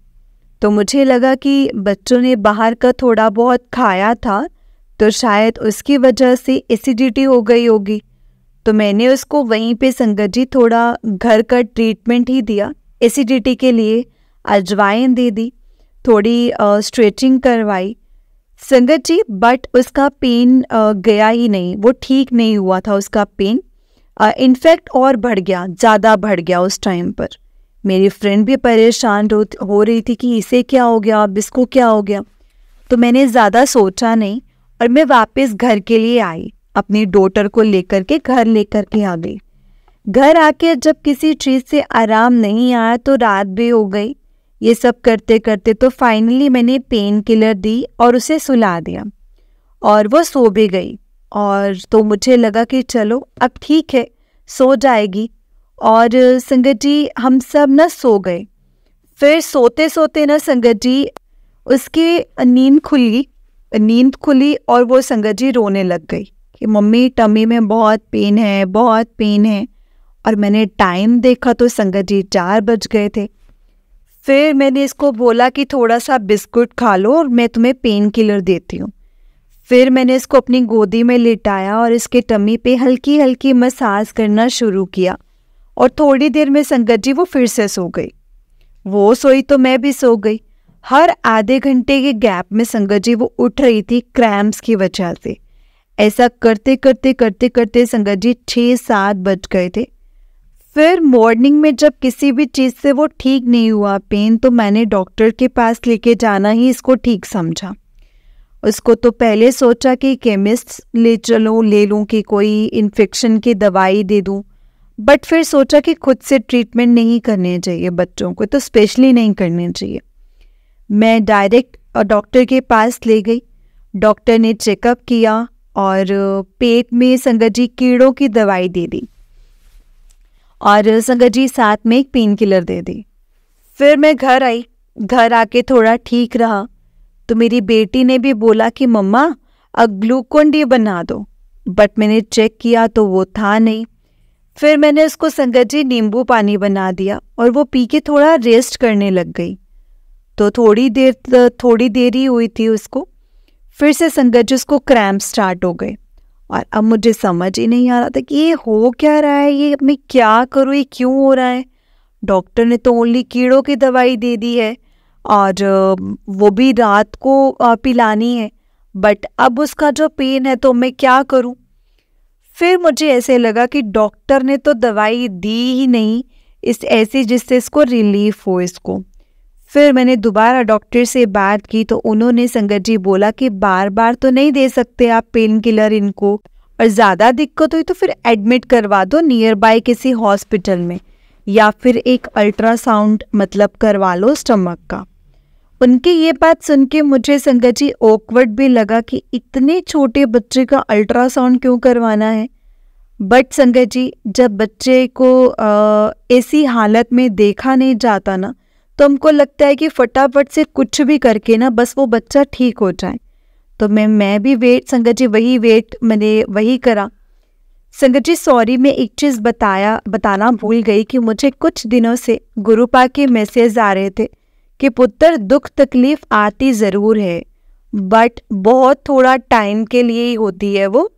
तो मुझे लगा कि बच्चों ने बाहर का थोड़ा बहुत खाया था तो शायद उसकी वजह से एसिडिटी हो गई होगी। तो मैंने उसको वहीं पे संगत जी थोड़ा घर का ट्रीटमेंट ही दिया एसिडिटी के लिए, अजवाइन दे दी, थोड़ी स्ट्रेचिंग करवाई संगत जी, बट उसका पेन गया ही नहीं, वो ठीक नहीं हुआ था उसका पेन, इनफैक्ट और बढ़ गया, ज़्यादा बढ़ गया उस टाइम पर। मेरी फ्रेंड भी परेशान हो रही थी कि इसे क्या हो गया, अब इसको क्या हो गया। तो मैंने ज़्यादा सोचा नहीं और मैं वापस घर के लिए आई, अपनी डॉटर को लेकर के घर लेकर के आ गई। घर आके जब किसी चीज़ से आराम नहीं आया तो रात भी हो गई। ये सब करते करते तो फाइनली मैंने पेन किलर दी और उसे सुला दिया और वो सो भी गई। और तो मुझे लगा कि चलो अब ठीक है, सो जाएगी। और संगत जी हम सब ना सो गए। फिर सोते सोते ना संगत जी उसकी नींद खुली और वो संगत जी रोने लग गई कि मम्मी टमी में बहुत पेन है, बहुत पेन है। और मैंने टाइम देखा तो संगत जी 4 बज गए थे। फिर मैंने इसको बोला कि थोड़ा सा बिस्कुट खा लो और मैं तुम्हें पेन किलर देती हूँ। फिर मैंने इसको अपनी गोदी में लिटाया और इसके टमी पे हल्की हल्की मसाज करना शुरू किया। और थोड़ी देर में संगत जी वो फिर से सो गई। वो सोई तो मैं भी सो गई। हर आधे घंटे के गैप में संगत जी वो उठ रही थी क्रैम्प्स की वजह से। ऐसा करते करते करते करते संगत जी 6-7 बज गए थे। फिर मॉर्निंग में जब किसी भी चीज़ से वो ठीक नहीं हुआ पेन, तो मैंने डॉक्टर के पास लेके जाना ही इसको ठीक समझा। उसको तो पहले सोचा कि केमिस्ट ले लूँ कि कोई इन्फेक्शन की दवाई दे दूँ, बट फिर सोचा कि खुद से ट्रीटमेंट नहीं करने चाहिए, बच्चों को तो स्पेशली नहीं करने चाहिए। मैं डायरेक्ट डॉक्टर के पास ले गई। डॉक्टर ने चेकअप किया और पेट में संगत जी कीड़ों की दवाई दे दी और संगत जी साथ में एक पेन किलर दे दी। फिर मैं घर आई। घर आके थोड़ा ठीक रहा तो मेरी बेटी ने भी बोला कि मम्मा अब ग्लूकोन डी बना दो, बट मैंने चेक किया तो वो था नहीं। फिर मैंने उसको संगत जी नींबू पानी बना दिया और वो पी के थोड़ा रेस्ट करने लग गई। तो थोड़ी देर ही हुई थी उसको, फिर से संगत जी उसको क्रैम्प स्टार्ट हो गए और अब मुझे समझ ही नहीं आ रहा था कि ये हो क्या रहा है, ये मैं क्या करूँ, ये क्यों हो रहा है। डॉक्टर ने तो ओनली कीड़ों की दवाई दे दी है और वो भी रात को पिलानी है, बट अब उसका जो पेन है तो मैं क्या करूं। फिर मुझे ऐसे लगा कि डॉक्टर ने तो दवाई दी ही नहीं ऐसी जिससे इसको रिलीफ हो इसको। फिर मैंने दोबारा डॉक्टर से बात की तो उन्होंने संगत जी बोला कि बार बार तो नहीं दे सकते आप पेन किलर इनको, और ज़्यादा दिक्कत हुई तो फिर एडमिट करवा दो नियर बाय किसी हॉस्पिटल में, या फिर एक अल्ट्रासाउंड मतलब करवा लो स्टमक का। उनकी ये बात सुन के मुझे संगत जी ऑकवर्ड भी लगा कि इतने छोटे बच्चे का अल्ट्रासाउंड क्यों करवाना है। बट संगत जी जब बच्चे को ऐसी हालत में देखा नहीं जाता ना, तो हमको लगता है कि फटाफट से कुछ भी करके ना बस वो बच्चा ठीक हो जाए। तो मैं भी संगत जी मैंने वही करा। संगत जी सॉरी, मैं एक चीज़ बताना भूल गई कि मुझे कुछ दिनों से गुरुपा के मैसेज आ रहे थे कि पुत्र दुख तकलीफ आती ज़रूर है, बट बहुत थोड़ा टाइम के लिए ही होती है वो,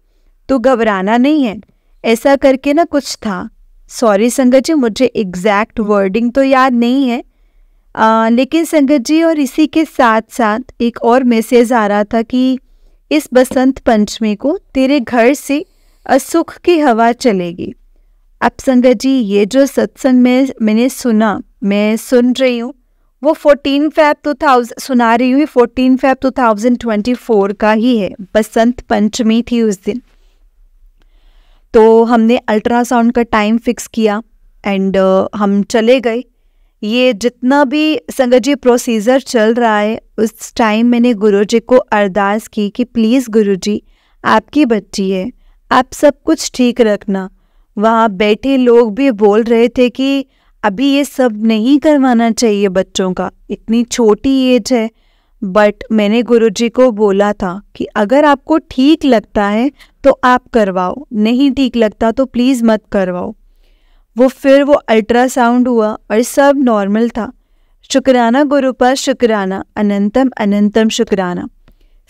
तो घबराना नहीं है, ऐसा करके ना कुछ था। सॉरी संगत जी, मुझे एग्जैक्ट वर्डिंग तो याद नहीं है, लेकिन संगत जी और इसी के साथ साथ एक और मैसेज आ रहा था कि इस बसंत पंचमी को तेरे घर से सुख की हवा चलेगी। अब संगत जी ये जो सत्संग में मैंने सुना, मैं सुन रही हूँ, वो 14 फ़रवरी 2024 का ही है। बसंत पंचमी थी उस दिन। तो हमने अल्ट्रासाउंड का टाइम फिक्स किया एंड हम चले गए। ये जितना भी संगत जी प्रोसीजर चल रहा है, उस टाइम मैंने गुरुजी को अरदास की कि प्लीज़ गुरुजी आपकी बच्ची है, आप सब कुछ ठीक रखना। वहाँ बैठे लोग भी बोल रहे थे कि अभी ये सब नहीं करवाना चाहिए बच्चों का, इतनी छोटी एज है। बट मैंने गुरुजी को बोला था कि अगर आपको ठीक लगता है तो आप करवाओ, नहीं ठीक लगता तो प्लीज़ मत करवाओ। वो अल्ट्रासाउंड हुआ और सब नॉर्मल था। शुक्राना गुरु पर शुक्राना, अनंतम अनंतम शुक्राना।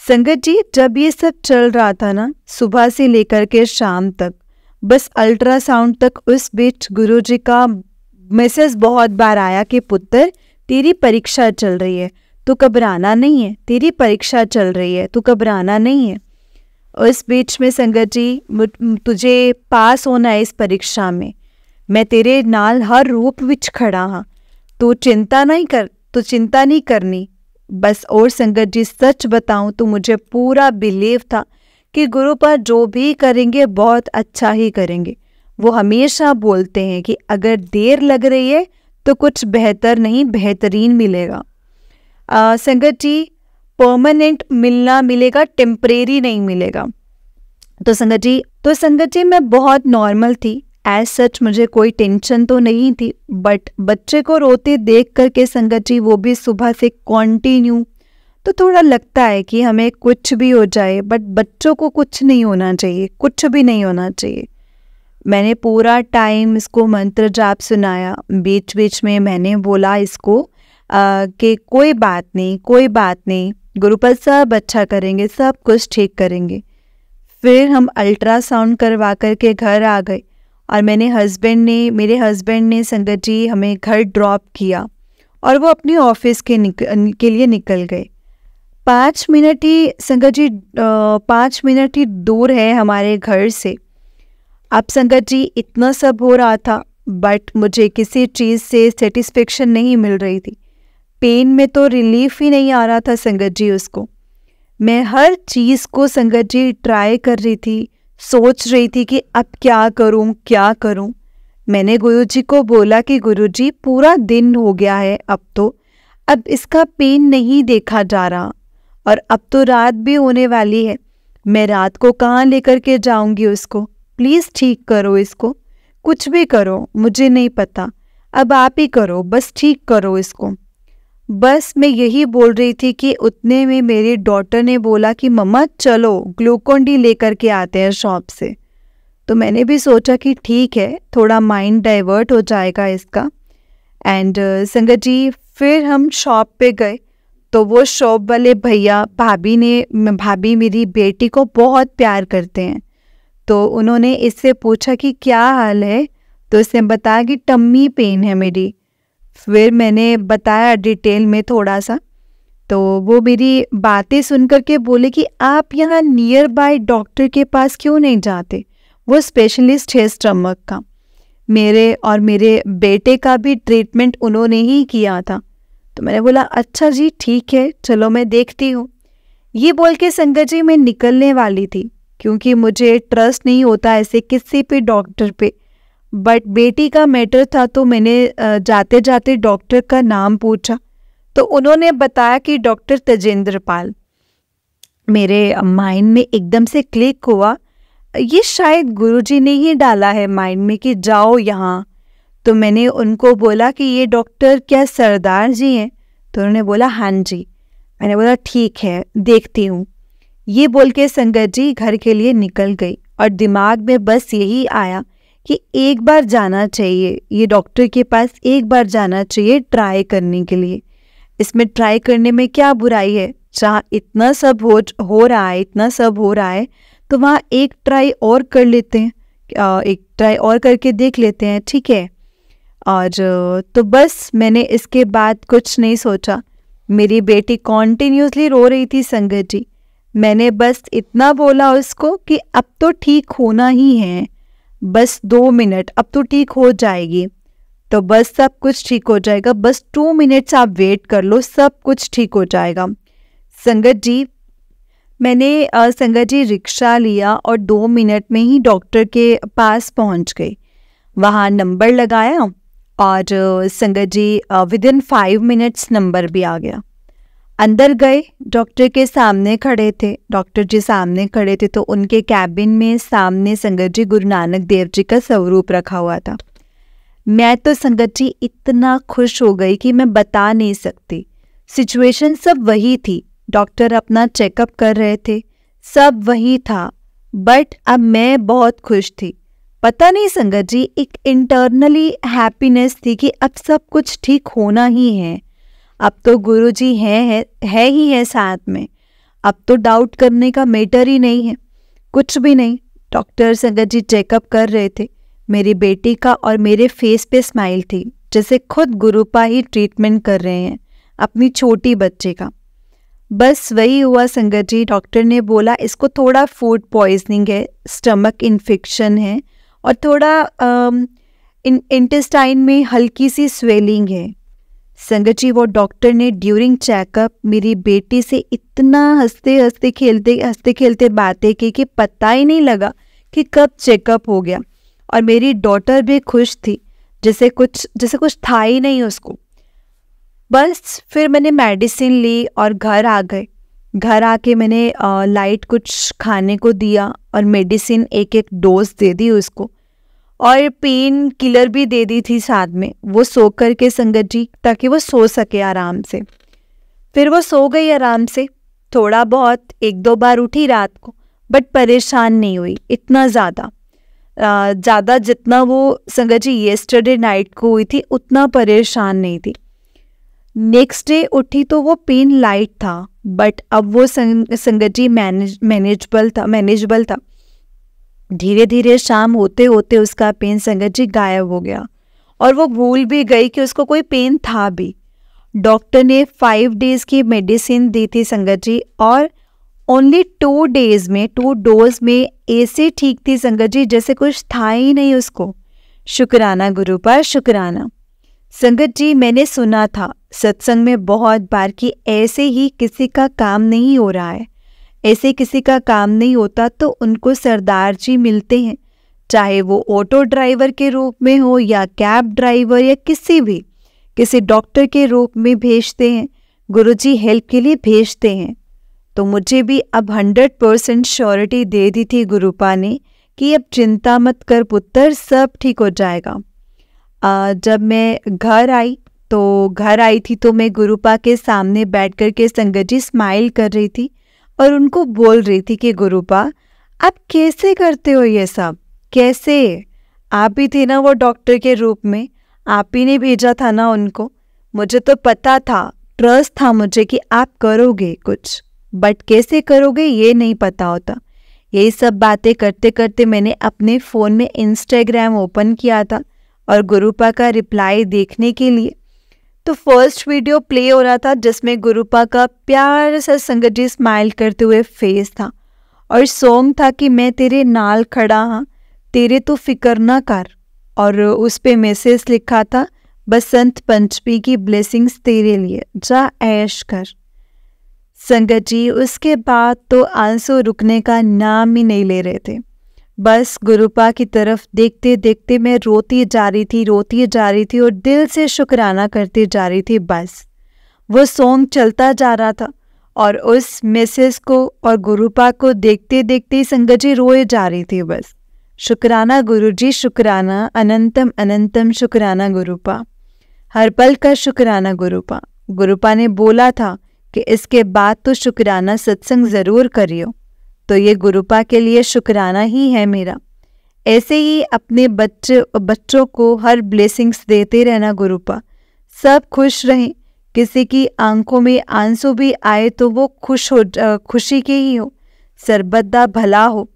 संगत जी जब ये सब चल रहा था ना, सुबह से लेकर के शाम तक, बस अल्ट्रासाउंड तक, उस बीच गुरुजी का मैसेज बहुत बार आया कि पुत्र तेरी परीक्षा चल रही है, तू घबराना नहीं है, तेरी परीक्षा चल रही है, तू घबराना नहीं है। उस बीच में संगत जी तुझे पास होना है इस परीक्षा में, मैं तेरे नाल हर रूप विच खड़ा हाँ, तू चिंता नहीं करनी बस। और संगत जी सच बताऊं तो मुझे पूरा बिलीव था कि गुरु पर जो भी करेंगे बहुत अच्छा ही करेंगे। वो हमेशा बोलते हैं कि अगर देर लग रही है तो कुछ बेहतर नहीं बेहतरीन मिलेगा। संगत जी परमानेंट मिलेगा, टेम्परेरी नहीं मिलेगा। तो संगत जी मैं बहुत नॉर्मल थी, एज सच मुझे कोई टेंशन तो नहीं थी। बट बच्चे को रोते देख करके संगत जी, वो भी सुबह से कंटिन्यू, तो थोड़ा लगता है कि हमें कुछ भी हो जाए बट बच्चों को कुछ नहीं होना चाहिए, कुछ भी नहीं होना चाहिए। मैंने पूरा टाइम इसको मंत्र जाप सुनाया, बीच बीच में मैंने बोला इसको कि कोई बात नहीं, गुरु पर सब अच्छा करेंगे, सब कुछ ठीक करेंगे। फिर हम अल्ट्रासाउंड करवा करके घर आ गए और मेरे हस्बैंड ने संगत जी हमें घर ड्रॉप किया और वो अपने ऑफिस के लिए निकल गए। 5 मिनट ही संगत जी 5 मिनट ही दूर है हमारे घर से। अब संगत जी इतना सब हो रहा था, बट मुझे किसी चीज़ से सेटिस्फेक्शन नहीं मिल रही थी। पेन में तो रिलीफ ही नहीं आ रहा था संगत जी उसको। मैं हर चीज़ को संगत जी ट्राई कर रही थी, सोच रही थी कि अब क्या करूं क्या करूं। मैंने गुरुजी को बोला कि गुरुजी पूरा दिन हो गया है, अब इसका पेन नहीं देखा जा रहा, और अब तो रात भी होने वाली है। मैं रात को कहाँ लेकर के जाऊंगी उसको, प्लीज़ ठीक करो इसको, कुछ भी करो, मुझे नहीं पता, अब आप ही करो, बस ठीक करो इसको। बस मैं यही बोल रही थी कि उतने में मेरी डॉटर ने बोला कि मम्मा चलो ग्लूकोन डी लेकर के आते हैं शॉप से। तो मैंने भी सोचा कि ठीक है, थोड़ा माइंड डाइवर्ट हो जाएगा इसका। एंड संगत जी फिर हम शॉप पे गए, तो वो शॉप वाले भैया भाभी मेरी बेटी को बहुत प्यार करते हैं। तो उन्होंने इससे पूछा कि क्या हाल है, तो इसने बताया कि टम्मी पेन है मेरी। फिर मैंने बताया डिटेल में थोड़ा सा, तो वो मेरी बातें सुन कर के बोले कि आप यहाँ नियर बाय डॉक्टर के पास क्यों नहीं जाते, वो स्पेशलिस्ट है स्टमक का। मेरे और मेरे बेटे का भी ट्रीटमेंट उन्होंने ही किया था। तो मैंने बोला अच्छा जी ठीक है, चलो मैं देखती हूँ। ये बोल के संगत जी मैं निकलने वाली थी, क्योंकि मुझे ट्रस्ट नहीं होता ऐसे किसी भी डॉक्टर पे, बट बेटी का मैटर था तो मैंने जाते जाते डॉक्टर का नाम पूछा, तो उन्होंने बताया कि डॉक्टर तजेंद्र पाल। मेरे माइंड में एकदम से क्लिक हुआ, ये शायद गुरुजी ने ही डाला है माइंड में कि जाओ यहाँ। तो मैंने उनको बोला कि ये डॉक्टर क्या सरदार जी हैं? तो उन्होंने बोला हाँ जी। मैंने बोला ठीक है, देखती हूँ। ये बोल के संगत जी घर के लिए निकल गई, और दिमाग में बस यही आया कि एक बार जाना चाहिए, ये डॉक्टर के पास एक बार जाना चाहिए ट्राई करने के लिए। इसमें ट्राई करने में क्या बुराई है? जहाँ इतना सब हो रहा है, इतना सब हो रहा है, तो वहाँ एक ट्राई और कर लेते हैं, एक ट्राई और करके देख लेते हैं, ठीक है। और तो बस मैंने इसके बाद कुछ नहीं सोचा। मेरी बेटी कॉन्टिन्यूसली रो रही थी संगत जी। मैंने बस इतना बोला उसको कि अब तो ठीक होना ही है, बस 2 मिनट, अब तो ठीक हो जाएगी, तो बस सब कुछ ठीक हो जाएगा, बस 2 मिनट्स आप वेट कर लो, सब कुछ ठीक हो जाएगा। संगत जी मैंने संगत जी रिक्शा लिया और 2 मिनट में ही डॉक्टर के पास पहुंच गई। वहाँ नंबर लगाया और संगत जी विदिन 5 मिनट्स नंबर भी आ गया। अंदर गए, डॉक्टर के सामने खड़े थे, डॉक्टर जी सामने खड़े थे, तो उनके कैबिन में सामने संगत जी गुरु नानक देव जी का स्वरूप रखा हुआ था। मैं तो संगत जी इतना खुश हो गई कि मैं बता नहीं सकती। सिचुएशन सब वही थी, डॉक्टर अपना चेकअप कर रहे थे, सब वही था, बट अब मैं बहुत खुश थी। पता नहीं संगत जी, एक इंटरनली हैप्पीनेस थी कि अब सब कुछ ठीक होना ही है, अब तो गुरुजी है ही है साथ में, अब तो डाउट करने का मैटर ही नहीं है, कुछ भी नहीं। डॉक्टर संगत जी चेकअप कर रहे थे, मेरी बेटी का और मेरे फेस पे स्माइल थी, जैसे खुद गुरुपा ही ट्रीटमेंट कर रहे हैं अपनी छोटी बच्चे का। बस वही हुआ संगत जी। डॉक्टर ने बोला इसको थोड़ा फूड पॉइजनिंग है, स्टमक इन्फेक्शन है, और थोड़ा इंटेस्टाइन में हल्की सी स्वेलिंग है। संगत जी वो डॉक्टर ने ड्यूरिंग चेकअप मेरी बेटी से इतना हंसते खेलते बातें की कि पता ही नहीं लगा कि कब चेकअप हो गया। और मेरी डॉटर भी खुश थी, जैसे कुछ था ही नहीं उसको। बस फिर मैंने मेडिसिन ली और घर आ गए। घर आके मैंने लाइट कुछ खाने को दिया और मेडिसिन एक डोज दे दी उसको, और पेन किलर भी दे दी थी साथ में, वो सो कर के संगत जी, ताकि वो सो सके आराम से। फिर वो सो गई आराम से, थोड़ा बहुत 1-2 बार उठी रात को, बट परेशान नहीं हुई इतना ज़्यादा जितना वो संगत जी येस्टरडे नाइट को हुई थी, उतना परेशान नहीं थी। नेक्स्ट डे उठी तो वो पेन लाइट था, बट अब वो संगत जी मैनेजेबल था। धीरे धीरे शाम होते होते उसका पेन संगत जी गायब हो गया, और वो भूल भी गई कि उसको कोई पेन था भी। डॉक्टर ने 5 डेज़ की मेडिसिन दी थी संगत जी, और ओनली 2 डेज़ में 2 डोज में ऐसे ठीक थी संगत जी जैसे कुछ था ही नहीं उसको। शुक्राना गुरु पर शुक्राना। संगत जी, मैंने सुना था सत्संग में बहुत बार कि ऐसे ही किसी का काम नहीं हो रहा है, ऐसे किसी का काम नहीं होता तो उनको सरदार जी मिलते हैं, चाहे वो ऑटो ड्राइवर के रूप में हो या कैब ड्राइवर या किसी डॉक्टर के रूप में भेजते हैं, गुरुजी हेल्प के लिए भेजते हैं। तो मुझे भी अब 100% श्योरिटी दे दी थी गुरुपा ने कि अब चिंता मत कर पुत्र, सब ठीक हो जाएगा। जब मैं घर आई थी तो मैं गुरुपा के सामने बैठ कर के संगत जी स्माइल कर रही थी और उनको बोल रही थी कि गुरुपा आप कैसे करते हो ये सब, कैसे? आप ही थे ना वो डॉक्टर के रूप में, आप ही ने भेजा था ना उनको। मुझे तो पता था, ट्रस्ट था मुझे कि आप करोगे कुछ, बट कैसे करोगे ये नहीं पता होता। यही सब बातें करते करते मैंने अपने फ़ोन में इंस्टाग्राम ओपन किया था और गुरुपा का रिप्लाई देखने के लिए। तो फर्स्ट वीडियो प्ले हो रहा था जिसमें गुरुपा का प्यार सा संगत जी स्माइल करते हुए फेस था, और सॉन्ग था कि मैं तेरे नाल खड़ा हाँ, तेरे तो फिक्र ना कर, और उस पे मैसेज लिखा था बसंत पंचमी की ब्लेसिंग्स तेरे लिए, जा ऐश कर। संगत जी, उसके बाद तो आंसू रुकने का नाम ही नहीं ले रहे थे। बस गुरुपा की तरफ देखते देखते मैं रोती जा रही थी और दिल से शुक्राना करती जा रही थी। बस वो सॉन्ग चलता जा रहा था और उस मैसेज को और गुरुपा को देखते देखते संगत जी रोए जा रही थी। बस शुक्राना गुरुजी, शुक्राना, अनंतम अनंतम शुक्राना गुरुपा, हर पल का शुक्राना गुरुपा। गुरुपा ने बोला था कि इसके बाद तो शुक्राना सत्संग ज़रूर करियो, तो ये गुरुपा के लिए शुक्राना ही है मेरा। ऐसे ही अपने बच्चों को हर ब्लेसिंग्स देते रहना गुरुपा, सब खुश रहें। किसी की आंखों में आंसू भी आए तो वो खुशी के ही हो, सरबत्ता भला हो।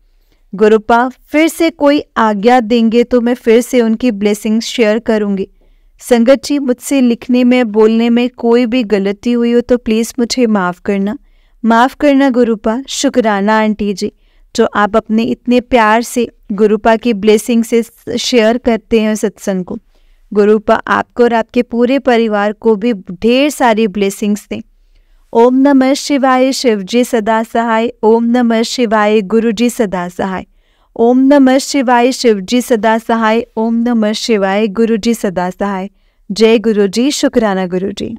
गुरुपा फिर से कोई आज्ञा देंगे तो मैं फिर से उनकी ब्लेसिंग्स शेयर करूँगी। संगत जी, मुझसे लिखने में बोलने में कोई भी गलती हुई हो तो प्लीज़ मुझे माफ़ करना गुरुपा। शुक्राना आंटी जी, जो आप अपने इतने प्यार से गुरुपा की ब्लेसिंग से शेयर करते हैं सत्संग को। गुरुपा आपको और आपके पूरे परिवार को भी ढेर सारी ब्लेसिंग्स दें। ओम नमः शिवाय, शिवजी सदा सहाय। ओम नमः शिवाय, गुरुजी सदा सहाय। ओम नमः शिवाय, शिवजी सदा सहाय। ओम नमः शिवाय, गुरुजी सदा सहाय। जय गुरुजी, शुक्राना गुरुजी।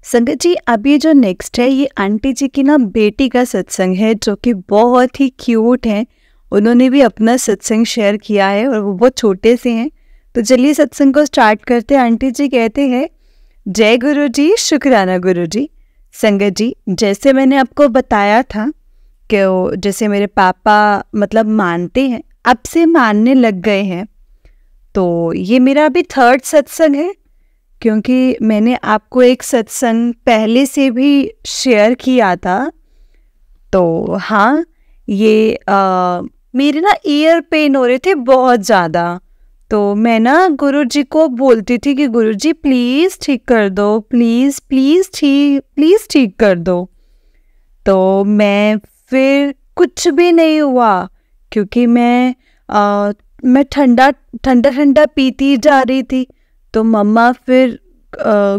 संगत जी, अभी जो नेक्स्ट है ये आंटी जी की ना बेटी का सत्संग है जो कि बहुत ही क्यूट है। उन्होंने भी अपना सत्संग शेयर किया है और वो बहुत छोटे से हैं। तो चलिए सत्संग को स्टार्ट करते हैं। आंटी जी कहते हैं, जय गुरुजी, शुक्राना गुरुजी। संगत जी, जैसे मैंने आपको बताया था कि जैसे मेरे पापा मतलब मानते हैं, अब से मानने लग गए हैं, तो ये मेरा अभी 3rd सत्संग है, क्योंकि मैंने आपको एक सत्संग पहले से भी शेयर किया था। तो हाँ, ये मेरे ना ईयर पेन हो रहे थे बहुत ज़्यादा, तो मैं ना गुरुजी को बोलती थी कि गुरुजी प्लीज़ ठीक कर दो, प्लीज़ ठीक कर दो। तो मैं फिर कुछ भी नहीं हुआ, क्योंकि मैं ठंडा पीती जा रही थी। तो मम्मा फिर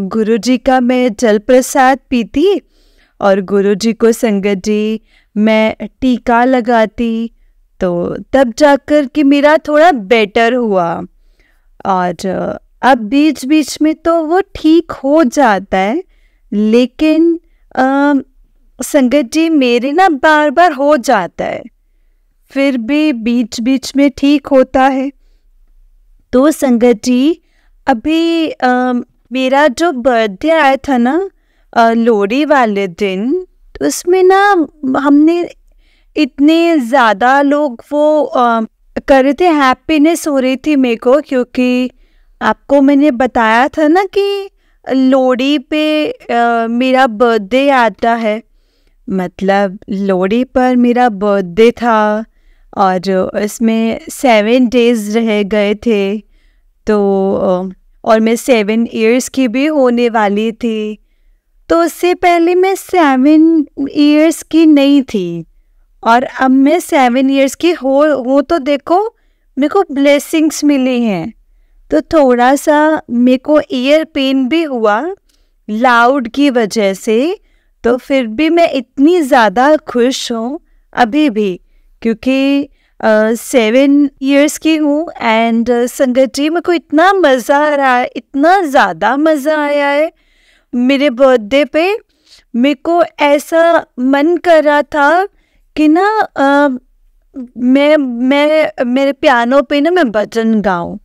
गुरुजी का मैं जल प्रसाद पीती और गुरुजी को संगत जी मैं टीका लगाती, तो तब जाकर कि मेरा थोड़ा बेटर हुआ। और अब बीच बीच में तो वो ठीक हो जाता है, लेकिन संगत जी मेरे ना बार बार हो जाता है, फिर भी बीच बीच में ठीक होता है। तो संगत जी, अभी मेरा जो बर्थडे आया था ना लोहड़ी वाले दिन, तो उसमें ना हमने इतने ज़्यादा लोग वो कर रहे थे, हैप्पीनेस हो रही थी मेरे को, क्योंकि आपको मैंने बताया था ना कि लोहड़ी पे मेरा बर्थडे आता है, मतलब लोहड़ी पर मेरा बर्थडे था और इसमें 7 डेज़ रह गए थे। तो और मैं 7 इयर्स की भी होने वाली थी। तो उससे पहले मैं 7 इयर्स की नहीं थी, और अब मैं 7 इयर्स की हो तो देखो मेरे को ब्लेसिंग्स मिली हैं। तो थोड़ा सा मेरे को ईयर पेन भी हुआ लाउड की वजह से, तो फिर भी मैं इतनी ज़्यादा खुश हूँ अभी भी, क्योंकि 7 इयर्स की हूँ। एंड संगत जी, मेरे को इतना मज़ा आ रहा है, इतना ज़्यादा मज़ा आया है। मेरे बर्थडे पे मेरे को ऐसा मन कर रहा था कि ना मैं मेरे पियानो पे ना मैं भजन गाऊं।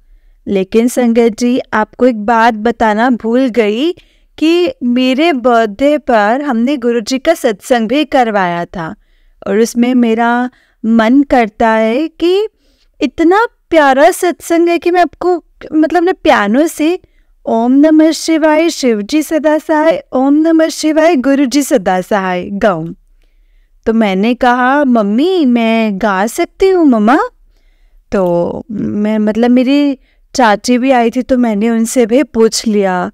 लेकिन संगत जी, आपको एक बात बताना भूल गई कि मेरे बर्थडे पर हमने गुरुजी का सत्संग भी करवाया था, और उसमें मेरा मन करता है कि इतना प्यारा सत्संग है कि मैं आपको मतलब अपने पियानो से ओम नमः शिवाय शिवजी सदा सहाय, ओम नमः शिवाय गुरुजी सदा सहाय गाऊं। तो मैंने कहा मम्मी मैं गा सकती हूँ मम्मा। तो मैं मतलब मेरी चाची भी आई थी, तो मैंने उनसे भी पूछ लिया।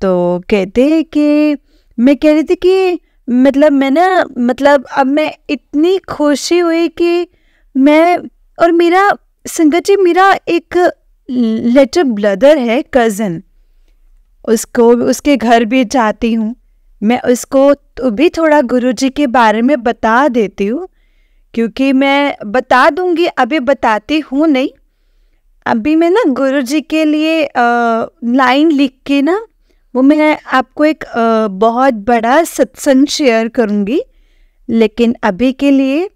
तो कहते कि मैं कह रही थी कि मतलब मैं ना मतलब अब मैं इतनी खुशी हुई कि मैं, और मेरा संगत जी मेरा एक लिटिल ब्रदर है, कज़न, उसको उसके घर भी जाती हूँ मैं, उसको तो भी थोड़ा गुरुजी के बारे में बता देती हूँ, क्योंकि मैं बता दूंगी, अभी बताती हूँ नहीं। अभी मैं ना गुरुजी के लिए लाइन लिख के ना वो मैं आपको एक बहुत बड़ा सत्संग शेयर करूँगी। लेकिन अभी के लिए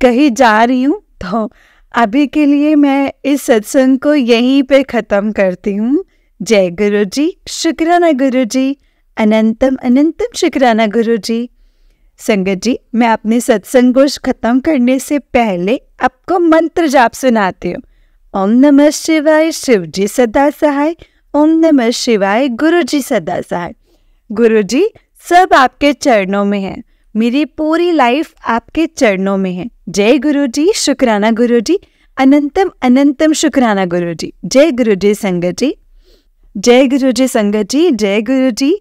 कहीं जा रही हूँ, तो अभी के लिए मैं इस सत्संग को यहीं पे ख़त्म करती हूँ। जय गुरुजी, शुक्राना गुरुजी, अनंतम अनंतम शुक्राना गुरुजी। संगत जी, मैं अपने सत्संग को ख़त्म करने से पहले आपको मंत्र जाप सुनाती हूँ। ओम नमः शिवाय शिवजी सदा सहाय, ओम नमः शिवाय गुरुजी सदा सहाय। गुरुजी, सब आपके चरणों में है, मेरी पूरी लाइफ आपके चरणों में है। जय गुरुजी, शुक्राना गुरुजी, अनंतम अनंतम शुक्राना गुरुजी। जय गुरुजी संगत जी, जय गुरुजी संगत जी, जय गुरुजी।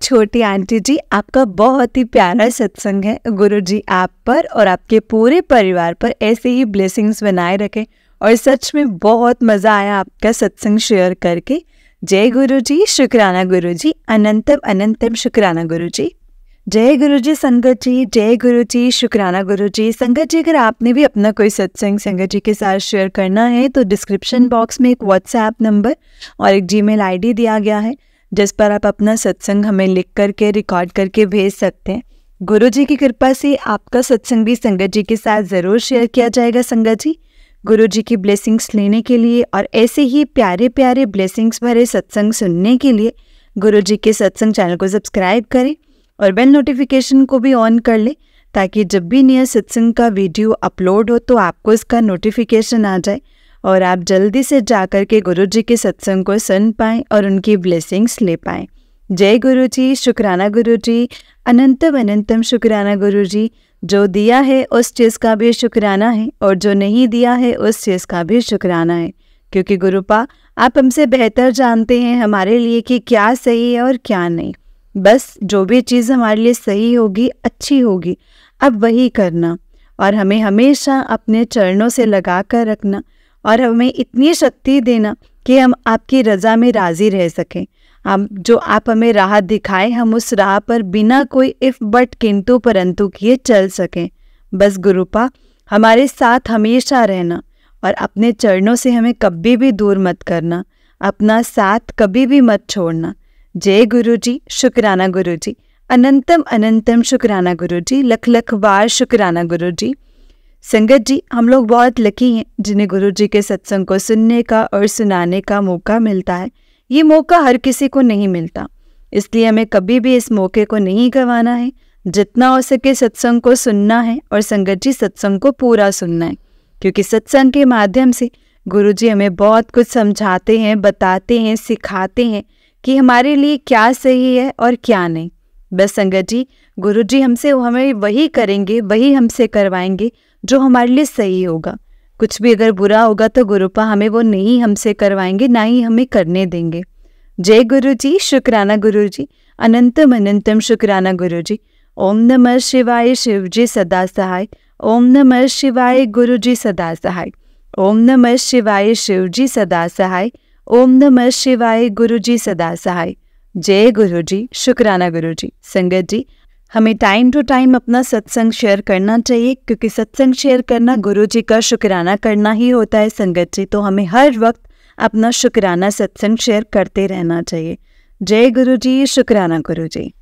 छोटी आंटी जी, आपका बहुत ही प्यारा सत्संग है। गुरुजी आप पर और आपके पूरे परिवार पर ऐसे ही ब्लेसिंग्स बनाए रखें, और सच में बहुत मज़ा आया आपका सत्संग शेयर करके। जय गुरुजी, शुक्राना गुरुजी, अनंतम अनंतम शुक्राना गुरुजी। जय गुरुजी संगत जी, जय गुरुजी, शुक्राना गुरुजी। संगत जी, अगर आपने भी अपना कोई सत्संग संगत जी के साथ शेयर करना है तो डिस्क्रिप्शन बॉक्स में एक व्हाट्सएप नंबर और एक जीमेल आईडी दिया गया है, जिस पर आप अपना सत्संग हमें लिख करके रिकॉर्ड करके भेज सकते हैं। गुरुजी की कृपा से आपका सत्संग भी संगत जी के साथ ज़रूर शेयर किया जाएगा। संगत जी, गुरुजी की ब्लेसिंग्स लेने के लिए और ऐसे ही प्यारे प्यारे ब्लेसिंग्स भरे सत्संग सुनने के लिए गुरुजी के सत्संग चैनल को सब्सक्राइब करें और बेल नोटिफिकेशन को भी ऑन कर ले, ताकि जब भी नया सत्संग का वीडियो अपलोड हो तो आपको इसका नोटिफिकेशन आ जाए और आप जल्दी से जाकर के गुरुजी के सत्संग को सुन पाएँ और उनकी ब्लेसिंग्स ले पाएँ। जय गुरुजी, शुक्राना गुरुजी, अनंतम अनंतम शुक्राना गुरुजी। जो दिया है उस चीज़ का भी शुक्राना है, और जो नहीं दिया है उस चीज़ का भी शुक्राना है, क्योंकि गुरुपा आप हमसे बेहतर जानते हैं हमारे लिए कि क्या सही है और क्या नहीं। बस जो भी चीज़ हमारे लिए सही होगी, अच्छी होगी, अब वही करना, और हमें हमेशा अपने चरणों से लगा कर रखना, और हमें इतनी शक्ति देना कि हम आपकी रज़ा में राज़ी रह सकें। हम जो आप हमें राह दिखाएं, हम उस राह पर बिना कोई इफ़ बट किंतु परंतु किए चल सकें। बस गुरुपा हमारे साथ हमेशा रहना, और अपने चरणों से हमें कभी भी दूर मत करना, अपना साथ कभी भी मत छोड़ना। जय गुरुजी, शुक्राना गुरुजी, अनंतम अनंतम शुक्राना गुरुजी, लख लख बार शुक्राना गुरुजी। संगत जी, हम लोग बहुत लकी हैं जिन्हें गुरुजी के सत्संग को सुनने का और सुनाने का मौका मिलता है। ये मौका हर किसी को नहीं मिलता, इसलिए हमें कभी भी इस मौके को नहीं गंवाना है। जितना हो सके सत्संग को सुनना है, और संगत जी सत्संग को पूरा सुनना है, क्योंकि सत्संग के माध्यम से गुरुजी हमें बहुत कुछ समझाते हैं, बताते हैं, सिखाते हैं कि हमारे लिए क्या सही है और क्या नहीं। बस संगत जी, गुरुजी हमसे हमें वही करेंगे, वही हमसे करवाएंगे जो हमारे लिए सही होगा। कुछ भी अगर बुरा होगा तो गुरुपा हमें वो नहीं हमसे करवाएंगे, ना ही हमें करने देंगे। जय गुरुजी, शुक्राना गुरुजी, अनंतम अनंतम शुक्राना गुरु जी। ओम नमः शिवाय, शिव जी सदा सहाय। ओम नमः शिवाय, गुरु जी सदा सहाय। ओम नमः शिवाय, शिव जी सदा सहाय। ओम नमः शिवाय, गुरु जी सदा सहाय। जय गुरु जी, शुक्राना गुरु जी। संगत जी, हमें टाइम टू टाइम अपना सत्संग शेयर करना चाहिए, क्योंकि सत्संग शेयर करना गुरु जी का शुक्राना करना ही होता है संगत जी। तो हमें हर वक्त अपना शुक्राना सत्संग शेयर करते रहना चाहिए। जय गुरु जी, शुक्राना गुरु जी।